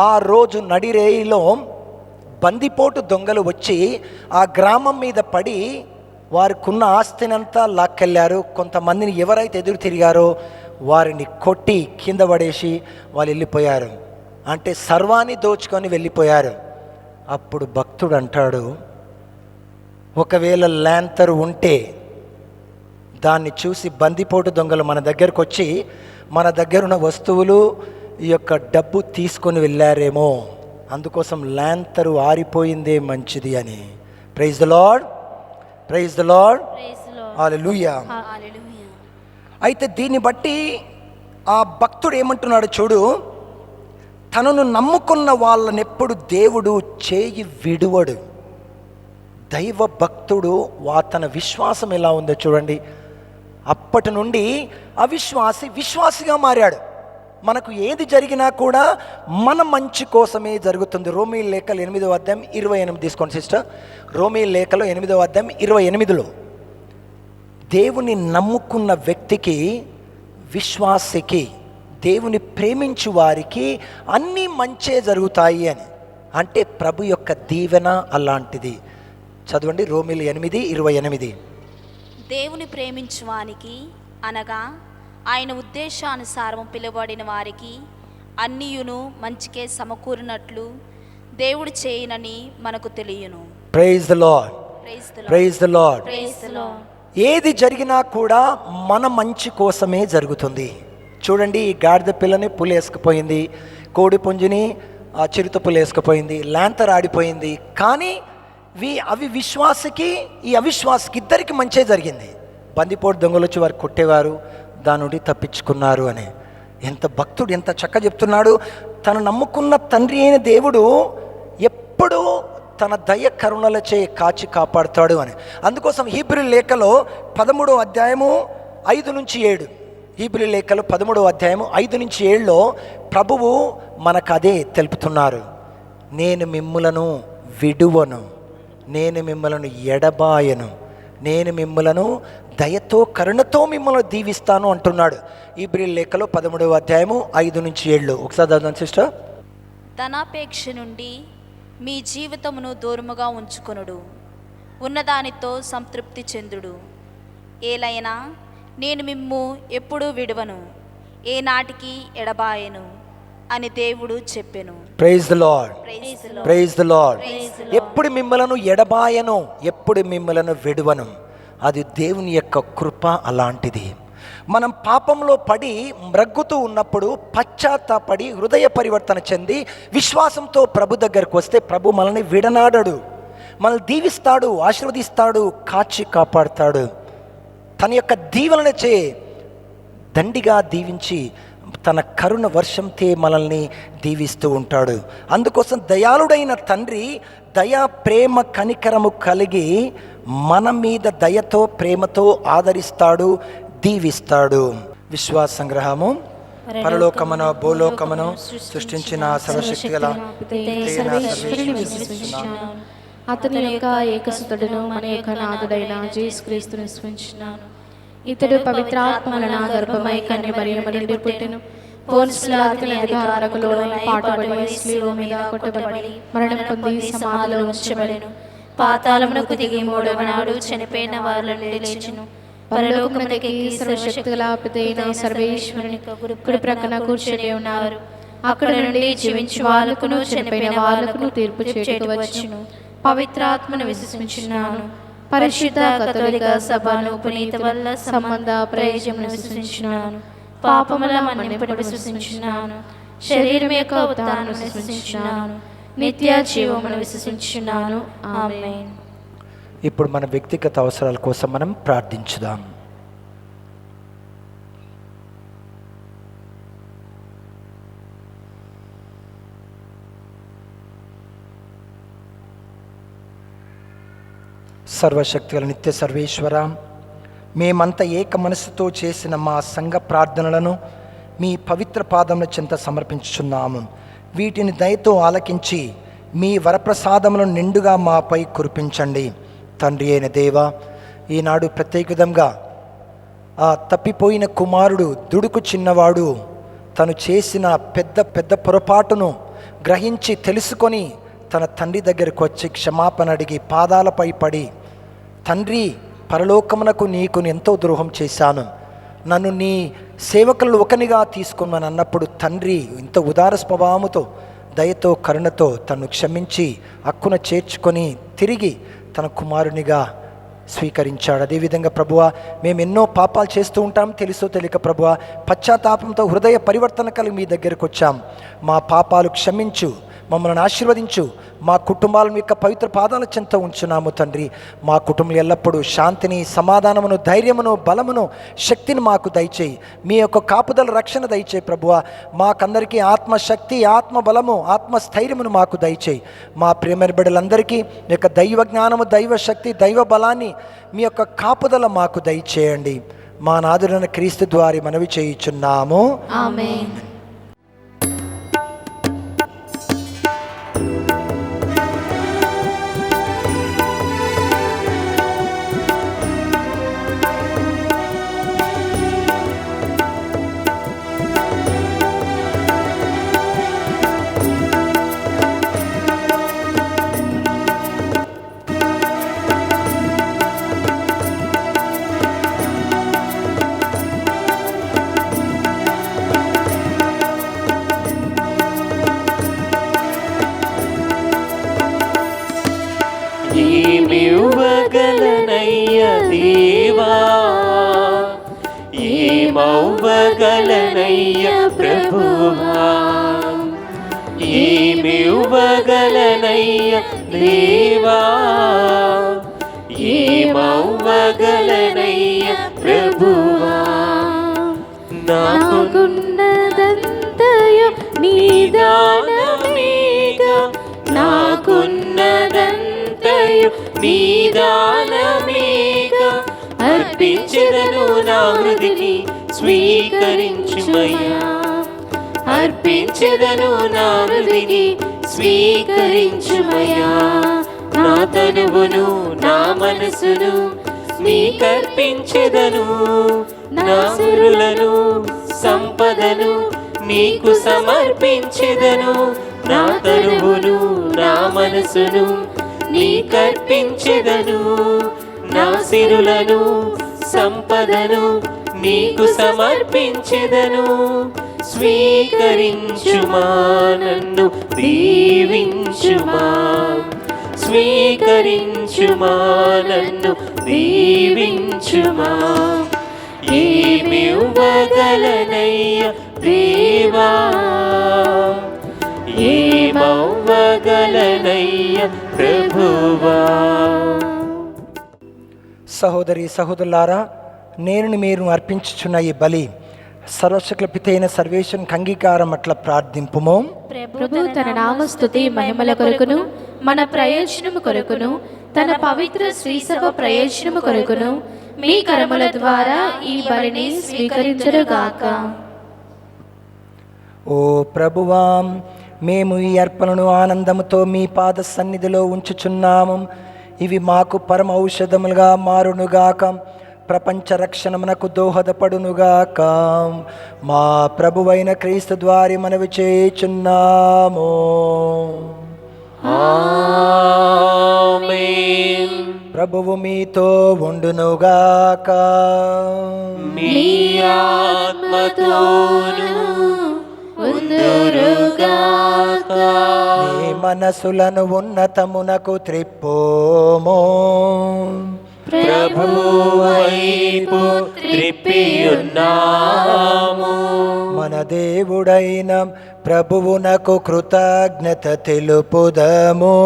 ఆ రోజు నడిరేయిలో బందిపోటు దొంగలు వచ్చి ఆ గ్రామం మీద పడి వారికి ఉన్న ఆస్తినంతా లాక్కెళ్ళారు. కొంతమందిని ఎవరైతే ఎదురు తిరిగారో వారిని కొట్టి కింద పడేసి వాళ్ళు వెళ్ళిపోయారు. అంటే సర్వాన్ని దోచుకొని వెళ్ళిపోయారు. అప్పుడు భక్తుడు అంటాడు, ఒకవేళ ల్యాంతర్ ఉంటే దాన్ని చూసి బందిపోటు దొంగలు మన దగ్గరకు వచ్చి మన దగ్గర ఉన్న వస్తువులు ఈ యొక్క డబ్బు తీసుకొని వెళ్ళారేమో, అందుకోసం ల్యాంతరు ఆరిపోయిందే మంచిది అని. ప్రైజ్ ద లార్డ్, హల్లెలూయా. అయితే దీన్ని బట్టి ఆ భక్తుడు ఏమంటున్నాడు చూడు, తనను నమ్ముకున్న వాళ్ళని ఎప్పుడు దేవుడు చేయి విడువడు. దైవ భక్తుడు తన విశ్వాసం ఎలా ఉందో చూడండి. అప్పటి నుండి విశ్వాసిగా మారాడు. మనకు ఏది జరిగినా కూడా మన మంచి కోసమే జరుగుతుంది. రోమీ లేఖలు 8వ అధ్యాయం 28 తీసుకోండి సిస్టర్. రోమీ లేఖలో 8వ అధ్యాయం 28లో దేవుని నమ్ముకున్న వ్యక్తికి, విశ్వాసికి, దేవుని ప్రేమించు వారికి అన్నీ మంచే జరుగుతాయి అని. అంటే ప్రభు యొక్క దీవెన అలాంటిది. చదవండి రోమీలు 8:28. దేవుని ప్రేమించువానికి అనగా ఆయన ఉద్దేశానుసారం పిలువబడిన వారికి అన్నియును మంచికే సమకూరినట్లు దేవుడు చేయనని మనకు తెలియను. Praise the lord, praise the lord. ఏది జరిగినా కూడా మన మంచి కోసమే జరుగుతుంది. చూడండి, ఈ గాడిద పిల్లని పులి వేసుకుపోయింది, కోడి పుంజుని చిరుత పులి వేసుకుపోయింది, లాంతర్ ఆడిపోయింది. కానీ అవి విశ్వాసకి, ఈ అవిశ్వాసకి ఇద్దరికి మంచే జరిగింది. బందిపోటు దొంగలు వచ్చి వారు కొట్టేవారు, దాని నుండి తప్పించుకున్నారు అని. ఎంత భక్తుడు ఎంత చక్కగా చెప్తున్నాడు. తను నమ్ముకున్న తండ్రి అయిన దేవుడు ఎప్పుడూ తన దయ కరుణలచే కాచి కాపాడుతాడు అని. అందుకోసం హీబ్రీ లేఖలో 13వ అధ్యాయము 5-7, హీబ్రీ లేఖలో 13వ అధ్యాయము 5-7లో ప్రభువు మనకు అదే తెలుపుతున్నారు. నేను మిమ్ములను విడువను, నేను మిమ్మలను ఎడబాయను, నేను మిమ్మలను దయతో కరుణతో మిమ్మల్ని దీవిస్తాను అంటున్నాడు. హీబ్రీ లేఖలో 13వ అధ్యాయము 5-7. ఒకసారి చదవండి సిస్టర్. ధనాపేక్ష నుండి మీ జీవితమును దూరముగా ఉంచుకొనుడు, ఉన్నదానితో సంతృప్తి చెందుడు. ఏలైనా నేను మిమ్ము ఎప్పుడూ విడువను, ఏ నాటికి ఎడబాయను అని దేవుడు చెప్పెను. Praise the lord, praise the lord. ఎప్పుడు మిమ్మలను ఎడబాయను, ఎప్పుడు మిమ్మలను విడువను. అది దేవుని యొక్క కృప అలాంటిది. మనం పాపంలో పడి మ్రగ్గుతూ ఉన్నప్పుడు పశ్చాత్తాపడి హృదయ పరివర్తన చెంది విశ్వాసంతో ప్రభు దగ్గరకు వస్తే ప్రభు మనల్ని విడనాడడు, మనల్ని దీవిస్తాడు, ఆశీర్వదిస్తాడు, కాచి కాపాడుతాడు. తన యొక్క దీవెనచే దండిగా దీవించి తన కరుణ వర్షంతో మనల్ని దీవిస్తూ ఉంటాడు. అందుకోసం దయాళుడైన తండ్రి దయా ప్రేమ కనికరము కలిగి మన మీద దయతో ప్రేమతో ఆదరిస్తాడు, దీవిస్తాడు. విశ్వాస సంగ్రహము. పరలోకమును భూలోకమును సృష్టించిన సర్వశక్తి గల అతని యొక్క ఏకసుతుడును మన యొక్క నాథుడైన యేసుక్రీస్తును విశ్వసించున్నాను. ఇతడు పవిత్రాత్మ వలన గర్భమై కన్య మరియమ్మ నుండి పుట్టెను. పోన్సు పిలాతు అధికారములకు లోబడి పాటుపడి శిలువ మీద కొట్టబడి మరణం పొంది సమాధిలో ఉంచబడెను. పాతాళమునకు దిగి 3వ నాడు చనిపోయిన వారిలో నుండి లేచెను. పరలోకమునకు సర్వశక్తిగల పితైన సర్వేశ్వరుని కుడి ప్రక్కన కూర్చొని ఉన్నారు. అక్కడ నుండి జీవించు వాళ్ళకును చనిపోయిన వాళ్ళకును తీర్పు చేయుటకు వచ్చును. పవిత్రాత్మను విశ్వసించున్నాను. పరిశుద్ధ కథోలిక సభను పునీత వల్ల సంబంధ ప్రయోజనమును విశ్వసించున్నాను. పాపముల మన్నింపును విశ్వసించున్నాను. శరీరం యొక్క ఉత్థానమును విశ్వసించున్నాను. నిత్య జీవమును విశ్వసించున్నాను. ఆమేన్. ఇప్పుడు మన వ్యక్తిగత అవసరాల కోసం మనం ప్రార్థించుదాం. సర్వశక్తిగల నిత్య సర్వేశ్వర, మేమంతా ఏక మనసుతో చేసిన మా సంఘ ప్రార్థనలను మీ పవిత్ర పాదముల చెంత సమర్పించుచున్నాము. వీటిని దయతో ఆలకించి మీ వరప్రసాదములను నిండుగా మాపై కురిపించండి. తండ్రి అయిన దేవ, ఈనాడు ప్రత్యేక విధంగా ఆ తప్పిపోయిన కుమారుడు, దుడుకు చిన్నవాడు, తను చేసిన పెద్ద పొరపాటును గ్రహించి తెలుసుకొని తన తండ్రి దగ్గరకు వచ్చి క్షమాపణ అడిగి పాదాలపై పడి, తండ్రి పరలోకమునకు నీకు ఎంతో ద్రోహం చేశాను, నన్ను నీ సేవకులను ఒకనిగా తీసుకున్నాను అన్నప్పుడు తండ్రి ఇంత ఉదార స్వభావముతో దయతో కరుణతో తను క్షమించి హక్కున చేర్చుకొని తిరిగి తన కుమారునిగా స్వీకరించాడు. అదేవిధంగా ప్రభువా, మేము ఎన్నో పాపాలు చేస్తూ ఉంటాం, తెలుసో తెలియక ప్రభువా, పశ్చాత్తాపంతో హృదయ పరివర్తన కలిగి మీ దగ్గరకు వచ్చాం. మా పాపాలు క్షమించు, మమ్మల్ని ఆశీర్వదించు, మా కుటుంబాలను యొక్క పవిత్ర పాదాల చెంత ఉంచున్నాము తండ్రి. మా కుటుంబం ఎల్లప్పుడూ శాంతిని, సమాధానమును, ధైర్యమును, బలమును, శక్తిని మాకు దయచేయి. మీ యొక్క కాపుదల రక్షణ దయచేయి ప్రభువా. మాకందరికీ ఆత్మశక్తి, ఆత్మ బలము, ఆత్మస్థైర్యమును మాకు దయచేయి. మా ప్రియమైన బిడ్డలందరికీ మీ యొక్క దైవ జ్ఞానము, దైవ శక్తి, దైవ బలాన్ని, మీ యొక్క కాపుదల మాకు దయచేయండి. మా నాథుడైన క్రీస్తు ద్వారా మనవి చేయుచున్నాము. ఆమేన్. ఏమవ్వగలనయ్య ప్రభువా, ఏమివ్వగలనయ్య దేవా, ఏమవ్వగలనయ్య ప్రభువా. నాకున్నదంతయు నీ దానమేగా, నాకున్నదంతయు నీ దానమేగా, అర్పించెదను నా హృదిని స్వీకరించుమయ్యా, అర్పించెదను నా హృదిని స్వీకరించుమయ్యా. నా తనువును నా మనసును నీకర్పించెదను, నా సిరులను సంపదను నీకు సమర్పించెదను. నా తనువును నా మనసును నీకర్పించెదను, నా సిరులను సంపదను నీకు సమర్పించెదను. స్వీకరించుమా, నన్ను దీవించుమా, స్వీకరించుమా, నన్ను దీవించుమా. ఏమివ్వగలనయ్య దేవా, ఏమవ్వగలనయ్య ప్రభువా. సహోదరి సహోదరులారా, నేను మీరు అర్పించుచున్న ఈ బలి సర్వశక్తుల పితైన సర్వేశ్వరునికి అంగీకారం అట్లా ప్రార్థింపుము. ప్రభు తన నామస్తుతి మహిమల కొరకును మన ప్రయోజనము కొరకును తన పవిత్ర శ్రీసభ ప్రయోజనము కొరకును మీ కర్మల ద్వారా ఈ బలిని స్వీకరించుగాక. ఓ ప్రభువా, మేము ఈ అర్పణను ఆనందముతో మీ పాద సన్నిధిలో ఉంచుచున్నాము. ఇవి మాకు పరమ ఔషధములుగా మారునుగాక, ప్రపంచ రక్షణమునకు దోహదపడునుగాక. మా ప్రభువైన క్రీస్తు ద్వారా మనవి చేయుచున్నాము. ఆమేన్. ప్రభువు మీతో ఉండునుగాక. మీ ఆత్మతోను ఉందురుగాక. మీ మనసులను ఉన్నతమునకు త్రిప్పుము. ప్రభువైపు త్రిప్పియున్నాము. మన దేవుడైన ప్రభువునకు కృతజ్ఞత తెలుపుదము.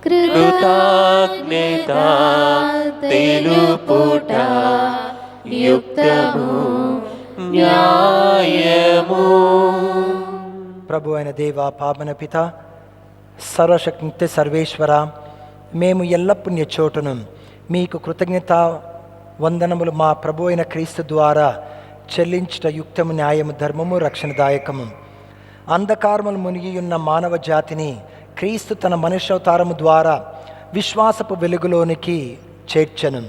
కృతజ్ఞత తెలుపుట యుక్తము న్యాయము. ప్రభు అయిన దేవ, పావన పిత, సర్వశక్తి సర్వేశ్వర, మేము ఎల్ల పుణ్య చోటును మీకు కృతజ్ఞత వందనములు మా ప్రభు అయిన క్రీస్తు ద్వారా చెల్లించుట యుక్తము, న్యాయము, ధర్మము, రక్షణదాయకము. అంధకారములు మునిగి ఉన్న మానవ జాతిని క్రీస్తు తన మనుష్యావతారము ద్వారా విశ్వాసపు వెలుగులోనికి చేర్చను.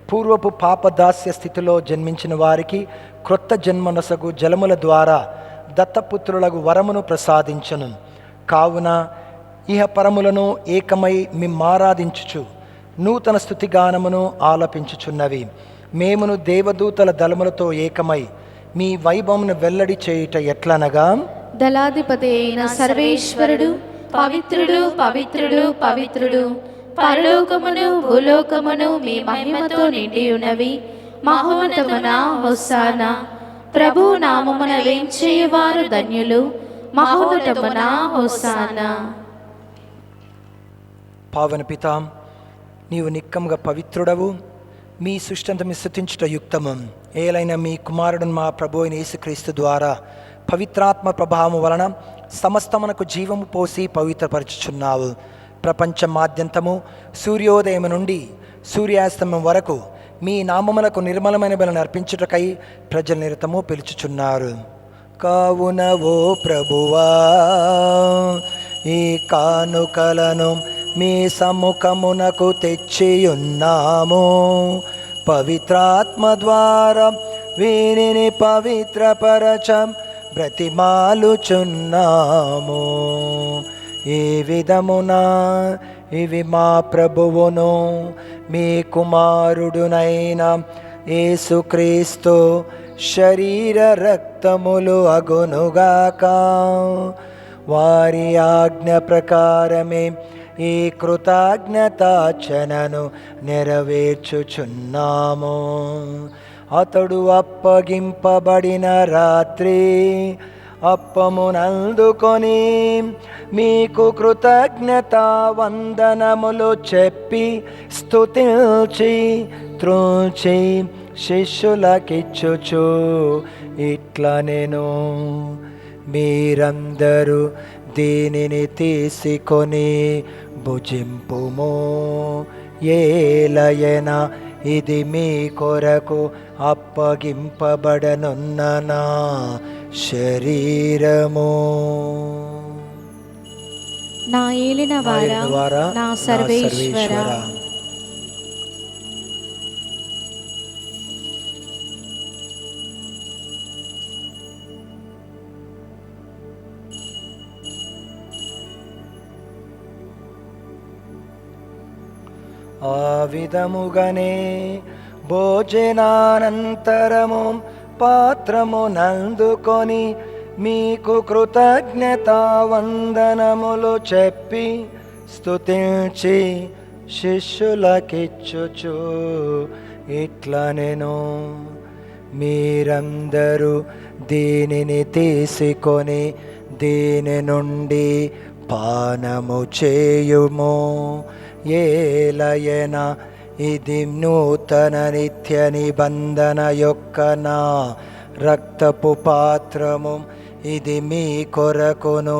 పూర్వపు పాపదాస్య స్థితిలో జన్మించిన వారికి క్రొత్త జన్మనసగు జలముల ద్వారా దత్తపుత్రులకు వరమును ప్రసాదించను. కావున ఇహ పరములను ఏకమై మిమ్మారాధించుచు నూతన స్తుతిగానమును ఆలపించుచున్నవి. మేమును దేవదూతల దళములతో ఏకమై మీ వైభవమును వెల్లడి చేయుట ఎట్లనగా, దళాధిపతి అయిన సర్వేశ్వరుడు పవిత్రుడు పవిత్రుడు పవిత్రుడు, పరలోకమును భూలోకమును మీ మహిమతో నిండి ఉన్నవి. మహోన్నతమున హోసానా. ప్రభు నామమున వేంచేవారు ధన్యులు. మహోన్నతమున హోసానా. పావన పిత, నీవు నిక్కముగా పవిత్రుడవు. మీ సృష్టంతమి స్తుతించుట యుక్తము. ఏలైన మీ కుమారుడు మా ప్రభు అయిన యేసుక్రీస్తు ద్వారా పవిత్రాత్మ ప్రభావము వలన సమస్తమునకు జీవము పోసి పవిత్రపరచుచున్నావు. ప్రపంచమాద్యంతము సూర్యోదయము నుండి సూర్యాస్తమం వరకు మీ నామములకు నిర్మలమైన బలిని అర్పించుటకై ప్రజల నిరతము పిలుచుచున్నారు. కావున ఓ ప్రభువా, ఈ కానుకలను మీ సముఖమునకు తెచ్చియున్నాము. పవిత్రాత్మ ద్వారా వీరిని పవిత్రపరచం బ్రతిమాలుచున్నాము. ఈ విధమున ఇవి మా ప్రభువును మీ కుమారుడునైన యేసుక్రీస్తు శరీర రక్తములు అగునుగాక. వారి ఆజ్ఞ ప్రకారమే ఈ కృతజ్ఞతార్చనను నెరవేర్చుచున్నాము. అతడు అప్పగింపబడిన రాత్రి అప్పమునందుకొని మీకు కృతజ్ఞత వందనములు చెప్పి స్తుతించి త్రుంచి శిష్యులకిచ్చుచు ఇట్లా నేను మీరందరూ దీనిని తీసుకొని భుజింపుము, ఏలయన ఇది మీ కొరకు అప్పగింపబడనున్న నా శరీరము. నా ఏలిన వారా, నా సర్వేశ్వర, ఆ విధముగానే భోజనానంతరము పాత్రమునందుకొని మీకు కృతజ్ఞత వందనములు చెప్పి స్తుతించి శిష్యులకిచ్చుచు ఇట్లా నేను మీరందరూ దీనిని తీసుకొని దీని నుండి పానము చేయుము, ఏలయన ఇది నూతన నిత్య నిబంధన యొక్క నా రక్తపు పాత్రము. ఇది మీ కొరకును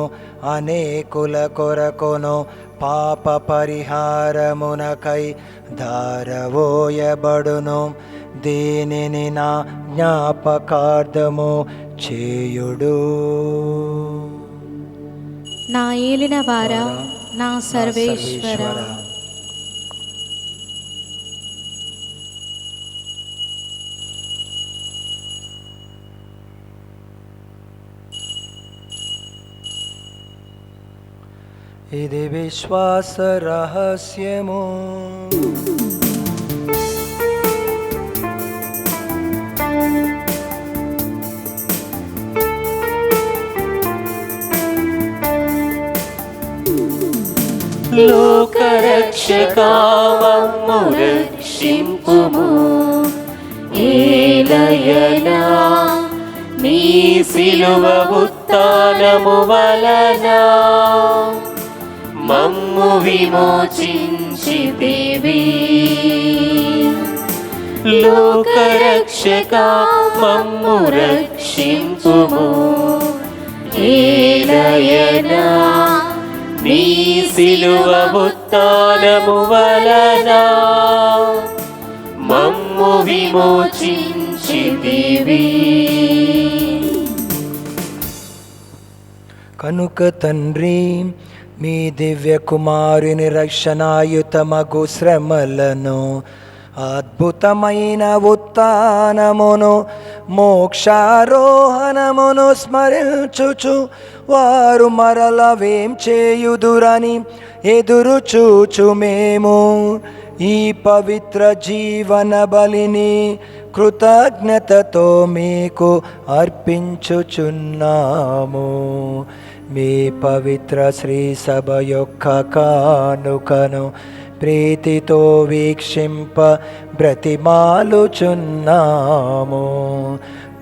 అనేకుల కొరకును పాప పరిహారమునకై ధారవోయబడును. దీనిని నా జ్ఞాపకార్థము చేయుడు. నా ఏలిన వారా, నా సర్వేశ్వర, ఇది విశ్వాస రహస్యము. లోకరక్షకా మమ్ము రక్షింపుము, ఏలయనా నీ సిలువ ఉత్థానము వలన మమ్ము విమోచించితివి. లోకరక్షకా మమ్ము రక్షింపుము, ఏలయనా నీ సిలువ ఉత్థానము వలన మమ్ము విమోచించితివి. కనుక తండ్రి, మీ దివ్య కుమారుని రక్షణాయుతమగు శ్రమలను, అద్భుతమైన ఉత్థానమును, మోక్షారోహణమును స్మరించుచు వారు మరల వేం చేయుదురని ఎదురు చూచు మేము ఈ పవిత్ర జీవన బలిని కృతజ్ఞతతో మీకు అర్పించుచున్నాము. మీ పవిత్ర శ్రీ సభ యొక్క కానుకను ప్రీతితో వీక్షింప బ్రతిమాలుచున్నాము.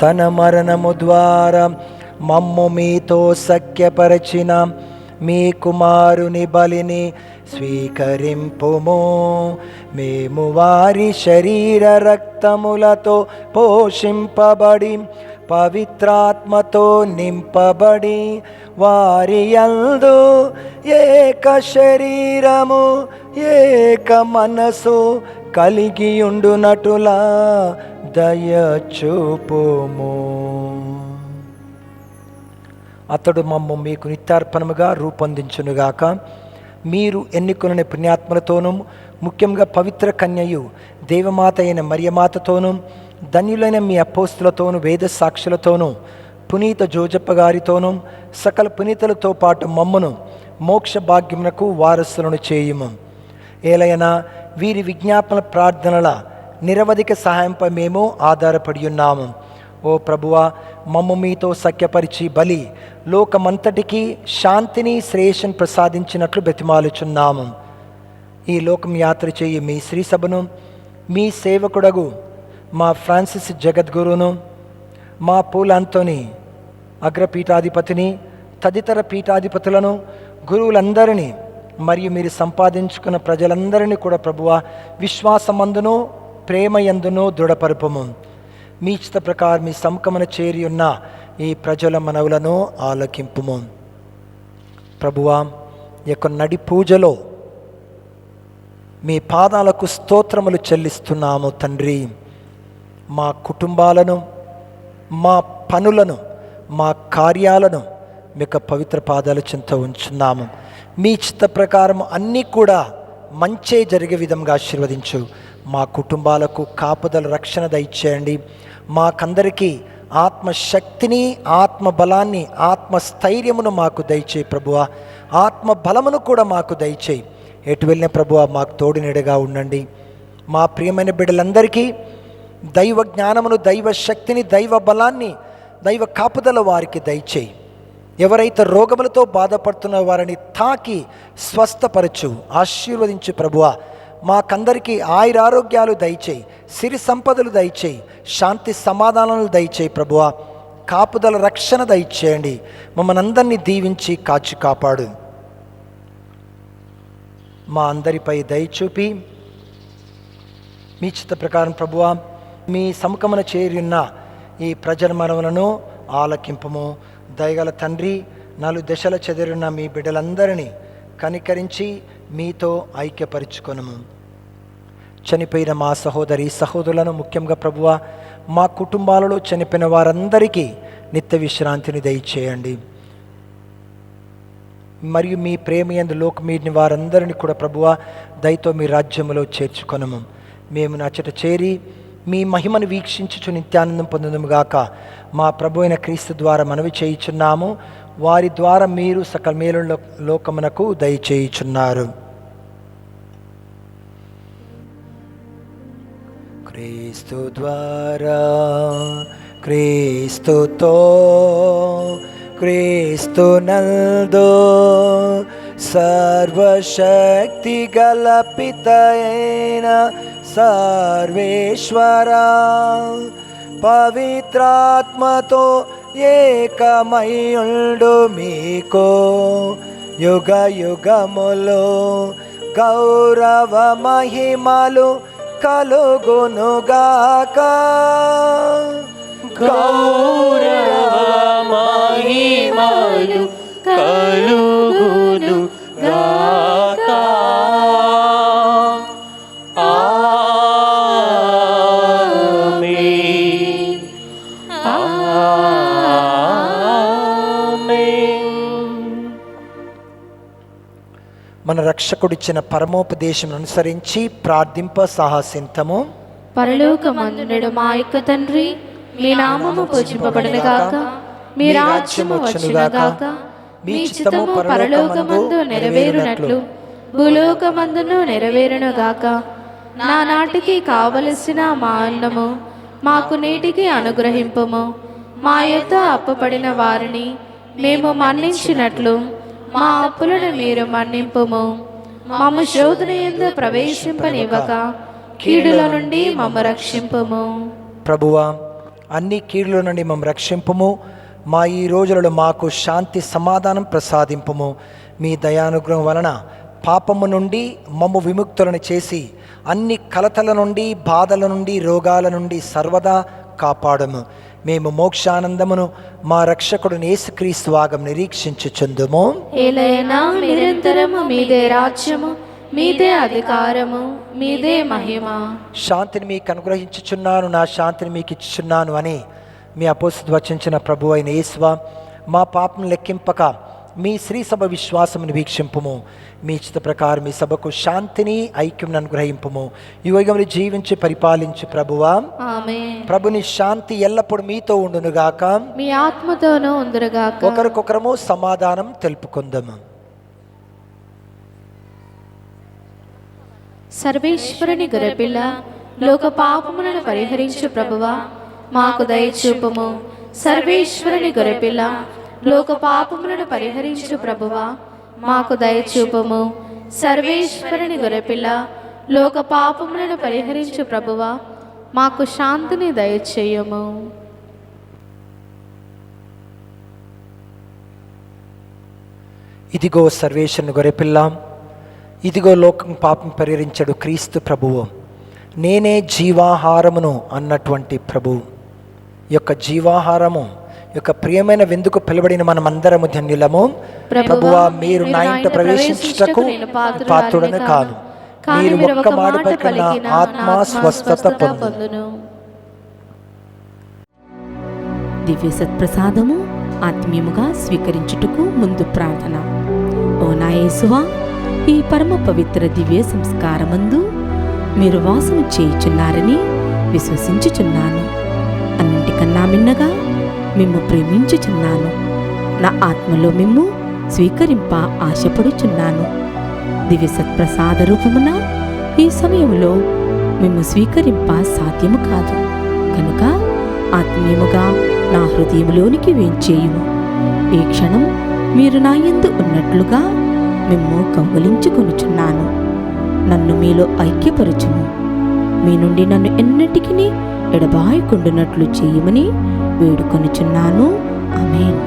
తన మరణము ద్వారా మమ్ము మీతో సఖ్యపరచిన మీ కుమారుని బలిని స్వీకరింపుము. మేము వారి శరీర రక్తములతో పోషింపబడి పవిత్రాత్మతో నింపబడి వారి యందు ఏక శరీరము ఏక మనసు కలిగియుండునటులా దయచూపుము. అతడు మమ్ము మీకు నిత్యార్పణముగా రూపొందించునుగాక. మీరు ఎన్నుకొనిన పుణ్యాత్మలతోనూ ముఖ్యంగా పవిత్ర కన్యయు దేవమాత అయిన మరియమాతతోనూ ధన్యులైన మీ అపోస్తులతోనూ వేద సాక్షులతోనూ పునీత జోజప్ప గారితోనూ సకల పునీతులతో పాటు మమ్మను మోక్ష భాగ్యమునకు వారసులను చేయుము. ఏలైనా వీరి విజ్ఞాపన ప్రార్థనల నిరవధిక సహాయంపై మేము ఆధారపడి ఉన్నాము. ఓ ప్రభువా, మమ్ము మీతో సఖ్యపరిచి బలి లోకమంతటికి శాంతిని శ్రేయస్సును ప్రసాదించినట్లు బ్రతిమాలుచున్నాము. ఈ లోకం యాత్ర చేయి మీ శ్రీ సభను మీ సేవకుడగు మా ఫ్రాన్సిస్ జగద్గురును, మా పూల్ ఆంటోనీ అగ్రపీఠాధిపతిని, తదితర పీఠాధిపతులను, గురువులందరినీ మరియు మీరు సంపాదించుకున్న ప్రజలందరినీ కూడా ప్రభువా విశ్వాసమందును ప్రేమయందును దృఢపరుపము. మీ ఇష్ట ప్రకారం మీ సముఖమున చేరి ఉన్న ఈ ప్రజల మనవులను ఆలకింపుము. ప్రభువా ఈ యొక్క నడి పూజలో మీ పాదాలకు స్తోత్రములు చెల్లిస్తున్నాము తండ్రి. మా కుటుంబాలను, మా పనులను, మా కార్యాలను మీకు పవిత్ర పాదాల చెంత ఉంచున్నాము. మీ చిత్త ప్రకారం అన్నీ కూడా మంచే జరిగే విధంగా ఆశీర్వదించు. మా కుటుంబాలకు కాపుదల రక్షణ దయచేయండి. మాకందరికీ ఆత్మశక్తిని, ఆత్మబలాన్ని, ఆత్మస్థైర్యమును మాకు దయచేయి ప్రభువా. ఆత్మ బలమును కూడా మాకు దయచేయి. ఎటు వెళ్ళిన ప్రభువా మాకు తోడునీడగా ఉండండి. మా ప్రియమైన బిడ్డలందరికీ దైవ జ్ఞానమును, దైవ శక్తిని, దైవ బలాన్ని, దైవ కాపుదల వారికి దయచేయి. ఎవరైతే రోగములతో బాధపడుతున్న వారిని తాకి స్వస్థపరచు, ఆశీర్వదించు ప్రభువా. మాకందరికీ ఆయురారోగ్యాలు దయచేయి, సిరి సంపదలు దయచేయి, శాంతి సమాధానాలు దయచేయి ప్రభువా. కాపుదల రక్షణ దయచేయండి. మమ్మల్ని అందరినీ దీవించి కాచి కాపాడు. మా అందరిపై దయచూపి మీ చిత్త ప్రకారం ప్రభువా మీ సముఖమున చేరి ఉన్న ఈ ప్రజల మనవులను ఆలకింపము. దయగల తండ్రి, 4 దశల చెదిరిన మీ బిడ్డలందరినీ కనికరించి మీతో ఐక్యపరుచుకొనుము. చనిపోయిన మా సహోదరి సహోదరులను, ముఖ్యంగా ప్రభువా మా కుటుంబాలలో చనిపోయిన వారందరికీ నిత్య విశ్రాంతిని దయచేయండి. మరియు మీ ప్రేమయందు లోకమీడిన వారందరినీ కూడా ప్రభువా దయతో మీ రాజ్యములో చేర్చుకొనుము. మేము నచ్చట చేరి మీ మహిమను వీక్షించుచు నిత్యానందం పొందుదుముగాక. మా ప్రభు అయిన క్రీస్తు ద్వారా మనవి చేయుచున్నాము. వారి ద్వారా మీరు సకల మేలుల లోకమునకు దయచేయుచున్నారు. క్రీస్తు ద్వారా, క్రీస్తుతో, క్రీస్తు నందు సర్వశక్తి గల పితయైన సర్వేశ్వర పవిత్రాత్మతో ఏకమయుండు మీకు యుగ యుగములు గౌరవ మహిమలు కలుగునుగాక. గౌరవ మహిమలు కలుగునుగాక. ఆమేన్. ఆమేన్. మన రక్షకుడిచ్చిన పరమోపదేశం అనుసరించి ప్రార్థింప సాహసింతము. పరలోకమందుండు మా యొక్క తండ్రి, మీ నామము పూజింపబడునుగాక, మీ రాజ్యము వచ్చునుగాక, మీ చిత్తము పరలోకమందు నెరవేరునట్లు భూలోకమందును నెరవేరునుగాక. నా నాటికి కావలసిన మా అన్నము మాకు నేటికి అనుగ్రహింపుము. మా యొద్ద అప్పుపడిన వారిని మేము మన్నించినట్లు మా అప్పులను మీరు మన్నింపుము. మమ్ము శోధన యందు ప్రవేశింపనివ్వక కీడుల నుండి మమ్ము రక్షింపుము. ప్రభువా, అన్ని కీడుల నుండి మమ్ము రక్షింపుము. మా ఈ రోజులలో మాకు శాంతి సమాధానం ప్రసాదింపుము. మీ దయానుగ్రహం వలన పాపము నుండి మమ్ము విముక్తులను చేసి అన్ని కలతల నుండి, బాధల నుండి, రోగాల నుండి సర్వదా కాపాడము. మేము మోక్షానందమును మా రక్షకుడు యేసుక్రీస్తు వాగం నిరీక్షించుచుందుము. ఏలైనా నిరంతరము మీదే రాజ్యము, మీదే అధికారము, మీదే మహిమ. శాంతిని మీకు అనుగ్రహించుచున్నాను, నా శాంతిని మీకు ఇచ్చుచున్నాను అని మీ అపోస్తలుడు వచించిన ప్రభు అయిన యేసువా, మా పాపం లెక్కింపక మీ శ్రీ సభ విశ్వాసమును వీక్షింపుము. మీ ఇష్ట ప్రకారం మీ సభకు శాంతిని, ఐక్యం అనుగ్రహింపుము. యుగములు జీవించి పరిపాలించు ప్రభువా. ఆమేన్. ప్రభుని శాంతి ఎల్లప్పుడు మీతో ఉండునుగాక, మీ ఆత్మతోనూ ఉందురుగాక. ఒకరికొకరము సమాధానం తెలుపుకుందాము. సర్వేశ్వరుని గొర్రెపిల్ల, లోక పాపములను పరిహరించు ప్రభువా, మాకు దయచూపుము. సర్వేశ్వరుని గొర్రెపిల్ల, లోక పాపములను పరిహరించు ప్రభువా, మాకు దయచూపుము. సర్వేశ్వరుని గొర్రెపిల్ల, లోక పాపములను పరిహరించు ప్రభువా, మాకు శాంతిని దయచేయము. ఇదిగో సర్వేశ్వరుని గొర్రెపిల్ల, ఇదిగో లోకం పాపం పరిహరించడు క్రీస్తు ప్రభువు, నేనే జీవాహారమును అన్నటువంటి ప్రభువు యొక్క జీవాహారము యొక్క ప్రియమైన విందుకు పిలువడిన మనమందరము ధన్యులము. ప్రభువా, మీరు నా ఇంట ప్రవేశించుటకు పాత్రుడని కాదు, మీరు ఒక్క మాట పలికిన ఆత్మ స్వస్థత పొందును. దివ్య సత్ప్రసాదము ఆత్మీయముగా స్వీకరించుటకు ముందు ప్రార్థన. ఓ నా యేసువా, ఈ పరమ పవిత్ర దివ్య సంస్కారమందు మీరు వాసము చేయుచున్నారని విశ్వసించుచున్నాను. అన్నింటికన్నా మిన్నగా మిమ్ము ప్రేమించుచున్నాను. నా ఆత్మలో మిమ్ము స్వీకరింప ఆశపడుచున్నాను. దివ్య సత్ప్రసాద రూపమున ఈ సమయంలో మిమ్ము స్వీకరింప సాధ్యము కాదు కనుక ఆత్మీయముగా నా హృదయంలోనికి వేంచేయుము. ఈ క్షణం మీరు నా యందు ఉన్నట్లుగా మిమ్ము కౌగిలించుకొనుచున్నాను. నన్ను మీలో ఐక్యపరచుము. మీ నుండి నన్ను ఎన్నటికీ ఎడబాయకుండునట్లు చేయమని వేడుకొనుచున్నాను. ఆమేన్.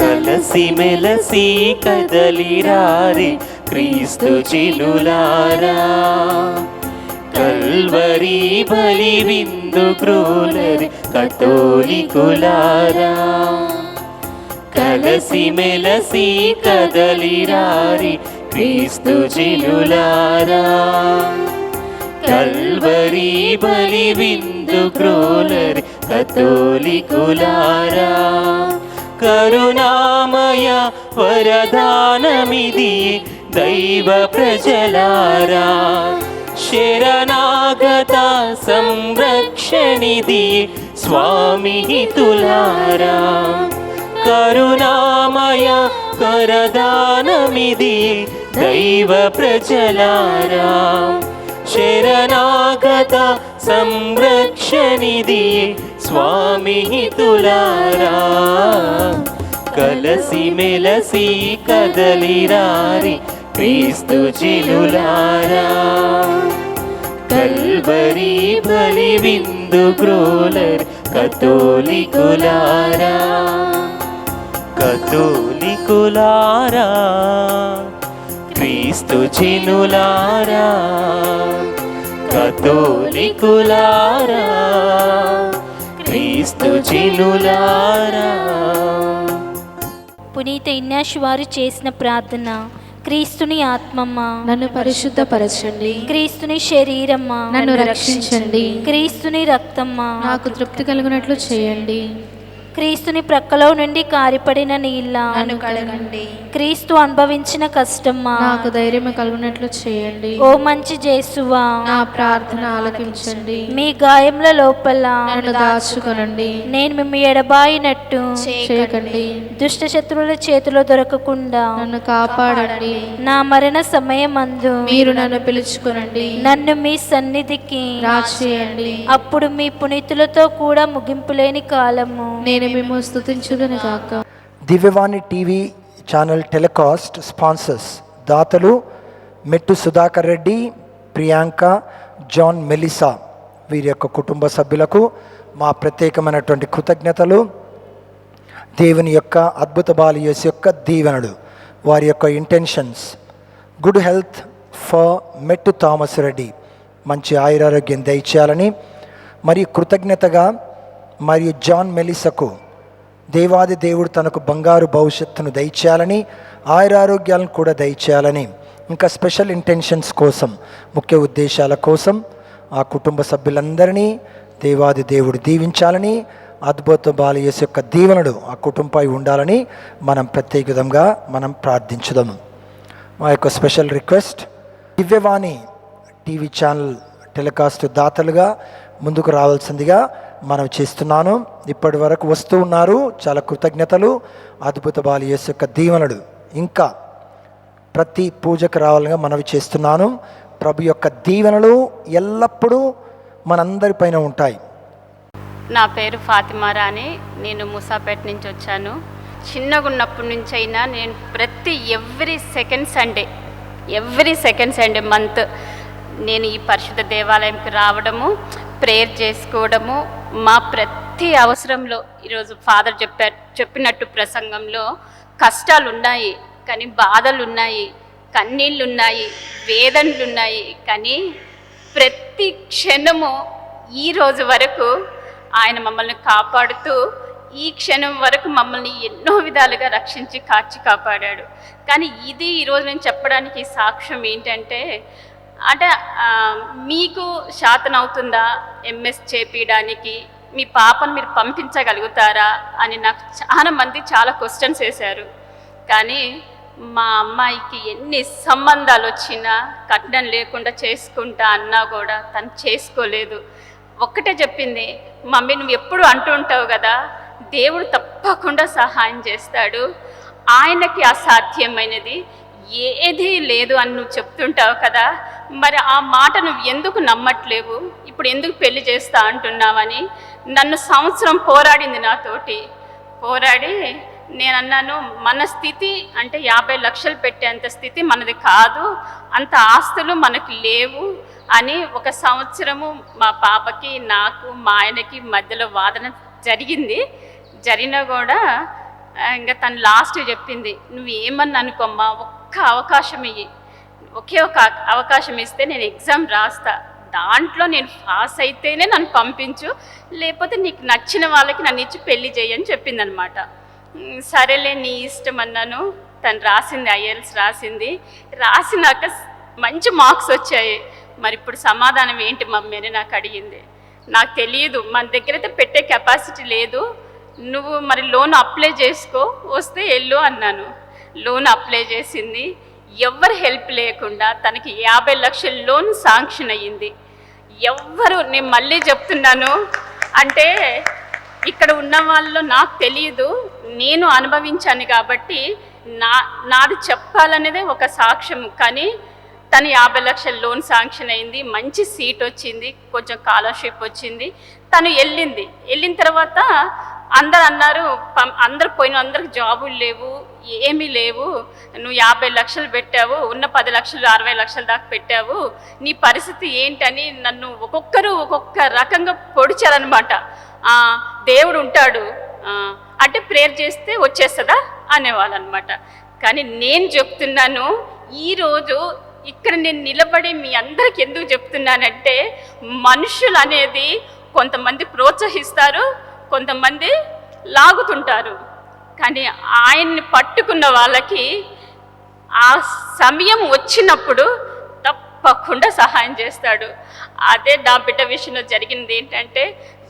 కలసి మెలసి కదలిరారే క్రీస్తు చిలులారా, కల్వరి బలి విందు క్రూలరి కతోలికులారా. కలసి మెలసి కదలిరారే క్రీస్తు చిలులారా, కల్వరి బలి విందు క్రూలరి కతోలికులారా. కరుణామయ వరదానమిది దైవ ప్రజలారా, శరణాగత సంరక్షణిది స్వామి హితులారా. కరుణామయ వరదానమిది దైవ ప్రజలారా, శరణాగత సంరక్షణిది స్వామి హితులారా. కలసి మెలసి కదలిరారి క్రీస్తు చిలులారా, కల్వరి బలి విందు క్రూలర్ కతోలికులారా. కతోలికులారా, క్రీస్తు చినులారా, కతోలికులారా, క్రీస్తు చినులారా. పునీత ఇగ్నాష్ వారు చేసిన ప్రార్థన. క్రీస్తుని ఆత్మమ్మ నన్ను పరిశుద్ధపరచండి. క్రీస్తుని శరీరమ్మ నన్ను రక్షించండి. క్రీస్తుని రక్తమ్మ నాకు తృప్తి కలుగునట్లు చేయండి. క్రీస్తుని ప్రక్కలో నుండి కారిపడిన నీళ్ళ నన్ను కడగండి. క్రీస్తు అనుభవించిన కష్టమ్మా నాకు ధైర్యం కలుగునట్లు చేయండి. ఓ మంచి జేసువా, నా ప్రార్థన ఆలకించండి. మీ గాయముల లోపల నన్ను దాచుకొనండి. నేను మిమ్ము ఎడబాయినట్టు చేయకండి. దుష్ట శత్రువుల చేతిలో దొరకకుండా నన్ను కాపాడండి. నా మరణ సమయమందు మీరు నన్ను పిలుచుకొనండి. నన్ను మీ సన్నిధికి రాచేయండి. అప్పుడు మీ పునీతులతో కూడా ముగింపు లేని కాలము నేను మిమ్మల్ని స్తుతించుదును గాక. దివ్యవాణి టీవీ ఛానల్ టెలికాస్ట్ స్పాన్సర్స్ దాతలు మెట్టు సుధాకర్ రెడ్డి, ప్రియాంక, జాన్ మెలిసా వీరి యొక్క కుటుంబ సభ్యులకు మా ప్రత్యేకమైనటువంటి కృతజ్ఞతలు. దేవుని యొక్క అద్భుత బాలి యేసు యొక్క దీవెనలు, వారి యొక్క ఇంటెన్షన్స్. గుడ్ హెల్త్ ఫర్ మెట్టు థామస్ రెడ్డి, మంచి ఆయురారోగ్యం దయచేయాలని, మరియు కృతజ్ఞతగా మరియు జాన్ మెలిసకు దేవాది దేవుడు తనకు బంగారు భవిష్యత్తును దయచేయాలని, ఆయురారోగ్యాలను కూడా దయచేయాలని ఇంకా స్పెషల్ ఇంటెన్షన్స్ కోసం, ముఖ్య ఉద్దేశాల కోసం ఆ కుటుంబ సభ్యులందరినీ దేవాది దేవుడు దీవించాలని, అద్భుత బాలయేసు యొక్క దీవెనలు ఆ కుటుంబంపై ఉండాలని మనం ప్రత్యేకంగా మనం ప్రార్థించుదాము. మా యొక్క స్పెషల్ రిక్వెస్ట్, దివ్యవాణి టీవీ ఛానల్ టెలికాస్ట్ దాతలుగా ముందుకు రావాల్సిందిగా మనం చేస్తున్నాను. ఇప్పటి వరకు వస్తూ ఉన్నారు, చాలా కృతజ్ఞతలు. అద్భుత బాలయేసు యొక్క దీవెనలు ఇంకా ప్రతి పూజకు రావాలని మనవి చేస్తున్నాను. ప్రభు యొక్క దీవెనలు ఎల్లప్పుడూ మనందరిపైన ఉంటాయి. నా పేరు ఫాతిమా రాణి. నేను మూసాపేట నుంచి వచ్చాను. చిన్నగా ఉన్నప్పటి నుంచి అయినా నేను ఎవ్రీ సెకండ్ సండే మంత్ నేను ఈ పరిశుద్ధ దేవాలయంకి రావడము, ప్రేయర్ చేసుకోవడము, మా ప్రతి అవసరంలో ఈరోజు ఫాదర్ చెప్పినట్టు ప్రసంగంలో కష్టాలు ఉన్నాయి, కానీ బాధలు ఉన్నాయి, కన్నీళ్ళు ఉన్నాయి, వేదనలు ఉన్నాయి, కానీ ప్రతి క్షణము ఈ రోజు వరకు ఆయన మమ్మల్ని కాపాడుతూ ఈ క్షణం వరకు మమ్మల్ని ఎన్నో విధాలుగా రక్షించి కాపాడాడు. కానీ ఇది ఈరోజు నేను చెప్పడానికి సాక్ష్యం ఏంటంటే, అంటే మీకు శాతనవుతుందా ఎంఎస్ చేపించడానికి, మీ పాపను మీరు పంపించగలుగుతారా అని నాకు చాలా మంది చాలా క్వశ్చన్స్ వేశారు. కానీ మా అమ్మాయికి ఎన్ని సంబంధాలు వచ్చినా కట్నం లేకుండా చేసుకుంటా అన్నా కూడా తను చేసుకోలేదు. ఒక్కటే చెప్పింది, మమ్మీ నువ్వు ఎప్పుడు అంటూ ఉంటావు కదా దేవుడు తప్పకుండా సహాయం చేస్తాడు, ఆయనకి అసాధ్యమైనది ఏదీ లేదు అని నువ్వు చెప్తుంటావు కదా, మరి ఆ మాట నువ్వు ఎందుకు నమ్మట్లేవు, ఇప్పుడు ఎందుకు పెళ్లి చేస్తా అంటున్నావని నన్ను సంవత్సరం పోరాడింది. నాతోటి పోరాడి నేను అన్నాను, మన స్థితి అంటే 50 లక్షలు పెట్టేంత స్థితి మనది కాదు, అంత ఆస్తులు మనకి లేవు అని ఒక సంవత్సరము మా పాపకి నాకు మా ఆయనకి మధ్యలో వాదన జరిగినా కూడా ఇంకా తను లాస్ట్ చెప్పింది, నువ్వు ఏమని అనుకోమ్మా, ఒక్క అవకాశం ఇయ్యి, ఒకే ఒక అవకాశం ఇస్తే నేను ఎగ్జామ్ రాస్తా, దాంట్లో నేను పాస్ అయితేనే నన్ను పంపించు, లేకపోతే నీకు నచ్చిన వాళ్ళకి నన్ను ఇచ్చి పెళ్లి చేయని చెప్పింది అనమాట. సరేలే నీ ఇష్టం అన్నాను. తను రాసింది, ఐఎల్స్ రాసినాక మంచి మార్క్స్ వచ్చాయి. మరి ఇప్పుడు సమాధానం ఏంటి మమ్మీ అని నాకు అడిగింది. నాకు తెలియదు, మన దగ్గర అయితే పెట్టే కెపాసిటీ లేదు, నువ్వు మరి లోన్ అప్లై చేసుకో, వస్తే వెళ్ళు అన్నాను. లోన్ అప్లై చేసింది, ఎవ్వరు హెల్ప్ లేకుండా తనకి 50 లక్షల లోన్ శాంక్షన్ అయ్యింది. నేను మళ్ళీ చెప్తున్నాను, అంటే ఇక్కడ ఉన్న వాళ్ళలో నాకు తెలియదు, నేను అనుభవించాను కాబట్టి నాది చెప్పాలనేదే ఒక సాక్ష్యం. కానీ తను 50 లక్షల లోన్ శాంక్షన్ అయింది, మంచి సీట్ వచ్చింది, కొంచెం స్కాలర్షిప్ వచ్చింది. తను వెళ్ళిన తర్వాత అందరు అన్నారు, అందరు పోయిన అందరికి జాబులు లేవు, ఏమీ లేవు, నువ్వు 50 లక్షలు పెట్టావు, ఉన్న 10 లక్షలు 60 లక్షల దాకా పెట్టావు, నీ పరిస్థితి ఏంటని నన్ను ఒక్కొక్కరు ఒక్కొక్క రకంగా పొడిచారనమాట. దేవుడు ఉంటాడు అంటే ప్రేయర్ చేస్తే వచ్చేస్తుందా అనేవాళ్ళు అనమాట. కానీ నేను చెప్తున్నాను, ఈరోజు ఇక్కడ నేను నిలబడి మీ అందరికి ఎందుకు చెప్తున్నానంటే, మనుషులు అనేది కొంతమంది ప్రోత్సహిస్తారు, కొంతమంది లాగుతుంటారు, కానీ ఆయన్ని పట్టుకున్న వాళ్ళకి ఆ సమయం వచ్చినప్పుడు తప్పకుండా సహాయం చేస్తాడు. అదే నా బిడ్డ విషయంలో జరిగింది ఏంటంటే,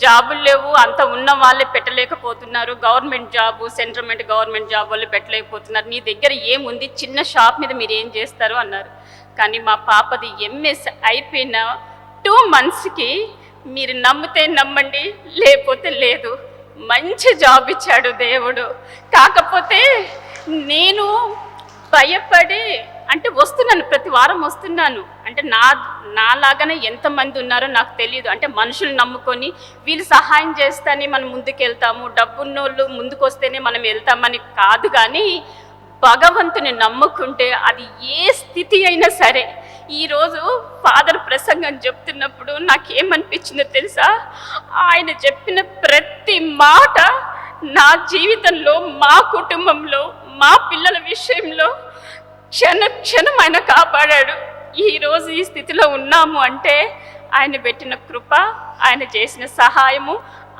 జాబులు లేవు, అంత ఉన్న వాళ్ళే పెట్టలేకపోతున్నారు, government job central government job వాళ్ళు పెట్టలేకపోతున్నారు, నీ దగ్గర ఏముంది, చిన్న షాప్ మీద మీరు ఏం చేస్తారు అన్నారు. కానీ మా పాపది ఎంఎస్ అయిపోయిన 2 monthsకి మీరు నమ్మితే నమ్మండి, లేకపోతే లేదు, మంచి జాబ్ ఇచ్చాడు దేవుడు. కాకపోతే నేను భయపడి అంటే వస్తున్నాను, ప్రతి వారం వస్తున్నాను, అంటే నాలాగానే ఎంతమంది ఉన్నారో నాకు తెలియదు. అంటే మనుషులు నమ్ముకొని వీళ్ళు సహాయం చేస్తేనే మనం ముందుకెళ్తాము, డబ్బున్నోళ్ళు ముందుకు వస్తేనే మనం వెళ్తామని కాదు, కానీ భగవంతుని నమ్ముకుంటే అది ఏ స్థితి అయినా సరే. ఈరోజు ఫాదర్ ప్రసంగం చెప్తున్నప్పుడు నాకేమనిపించిందో తెలుసా, ఆయన చెప్పిన ప్రతి మాట నా జీవితంలో, మా కుటుంబంలో, మా పిల్లల విషయంలో క్షణం ఆయన కాపాడాడు. ఈరోజు ఈ స్థితిలో ఉన్నాము అంటే ఆయన పెట్టిన కృప, ఆయన చేసిన సహాయము,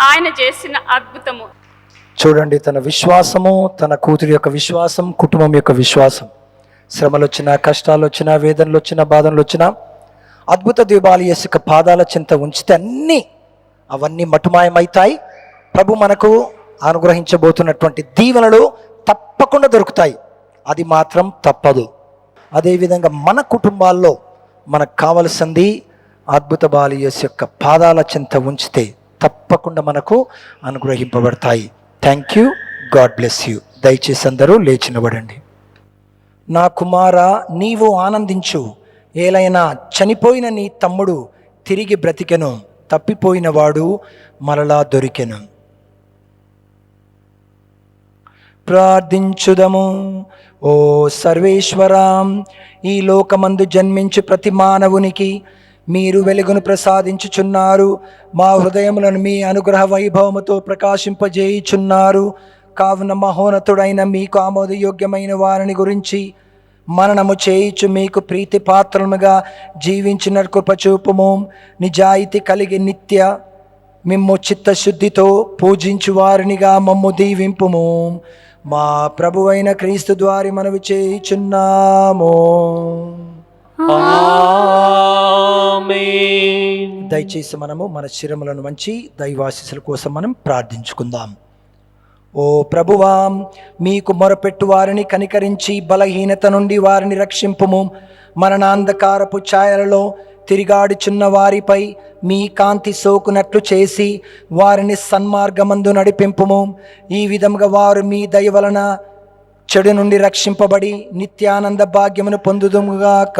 ఆయన చేసిన అద్భుతము. చూడండి, తన విశ్వాసము, తన కూతురి యొక్క విశ్వాసం, కుటుంబం యొక్క విశ్వాసం శ్రమలు వచ్చినా, కష్టాలు వచ్చినా, వేదనలు వచ్చినా, బాధలు వచ్చినా అద్భుత దీపాలు యేసు యొక్క పాదాల చెంత ఉంచితే అవన్నీ మటుమాయమవుతాయి. ప్రభు మనకు అనుగ్రహించబోతున్నటువంటి దీవెనలు తప్పకుండా దొరుకుతాయి, అది మాత్రం తప్పదు. అదేవిధంగా మన కుటుంబాల్లో మనకు కావలసింది అద్భుత బాలు యేసు యొక్క పాదాల చెంత ఉంచితే తప్పకుండా మనకు అనుగ్రహింపబడతాయి. Thank you. God bless you. దయచేసి అందరూ లేచి నిలబడండి. నా కుమారా, నీవు ఆనందించు, ఏలైనా చనిపోయిన నీ తమ్ముడు తిరిగి బ్రతికెను, తప్పిపోయిన వాడు మరలా దొరికెను. ప్రార్థించుదము. ఓ సర్వేశ్వరాం, ఈ లోకమందు జన్మించు ప్రతి మానవునికి మీరు వెలుగును ప్రసాదించుచున్నారు. మా హృదయములను మీ అనుగ్రహ వైభవముతో ప్రకాశింపజేయుచున్నారు. కావున మహోన్నతుడైన మీకు ఆమోదయోగ్యమైన వారిని గురించి మననము చేయించు మీకు ప్రీతి పాత్రముగా జీవించిన కృపచూపుము. నిజాయితీ కలిగి నిత్య మిమ్ము చిత్తశుద్ధితో పూజించు వారినిగా మమ్ము దీవింపుము. మా ప్రభువైన క్రీస్తు ద్వారా మనవి చేయుచున్నాము. ఆమేన్. దయచేసి మనము మన శిరములను వంచి దైవాశీస్సుల కోసం మనం ప్రార్థించుకుందాం. ఓ ప్రభువా, మీకు మొరపెట్టు వారిని కనికరించి బలహీనత నుండి వారిని రక్షింపుము. మరణాంధకారపు ఛాయలలో తిరిగాడుచున్న వారిపై మీ కాంతి సోకునట్లు చేసి వారిని సన్మార్గమందు నడిపింపుము. ఈ విధముగా వారు మీ దయ వలన చెడు నుండి రక్షింపబడి నిత్యానంద భాగ్యమును పొందుదుముగాక.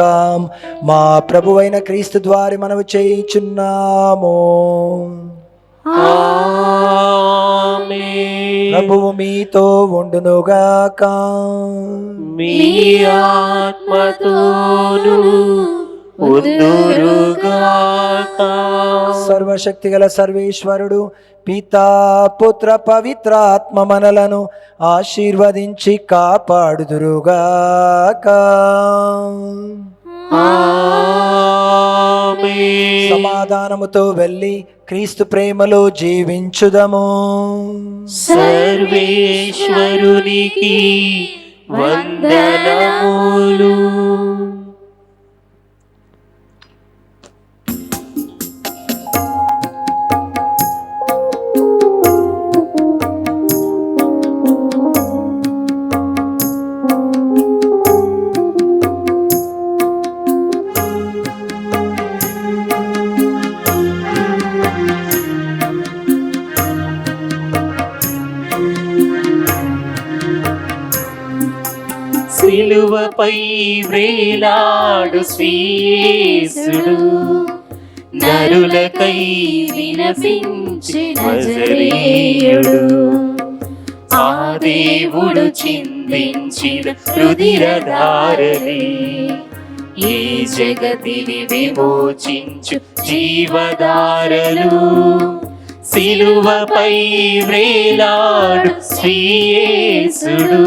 మా ప్రభువైన క్రీస్తు ద్వారా మనవి చేయుచున్నాము. ప్రభువు మీతో ఉండునుగాక. మీ ఆత్మతోను ఉండునుగాక. సర్వశక్తిగల సర్వేశ్వరుడు పితా, పుత్ర, పవిత్రాత్మ మనలను ఆశీర్వదించి కాపాడుదురుగాక. సమాధానముతో వెళ్ళి క్రీస్తు ప్రేమలో జీవించుదము. సర్వేశ్వరునికి వందనములు. సిలువపై వ్రేలాడు శ్రీయేసుడు, నరులకై విలపించిన నజరేయుడు. ఆ దేవుడు చిందించిన రుధిరధారలే ఈ జగతిని విమోచించు జీవధారలు. సిలువపై వ్రేలాడు శ్రీయేసుడు,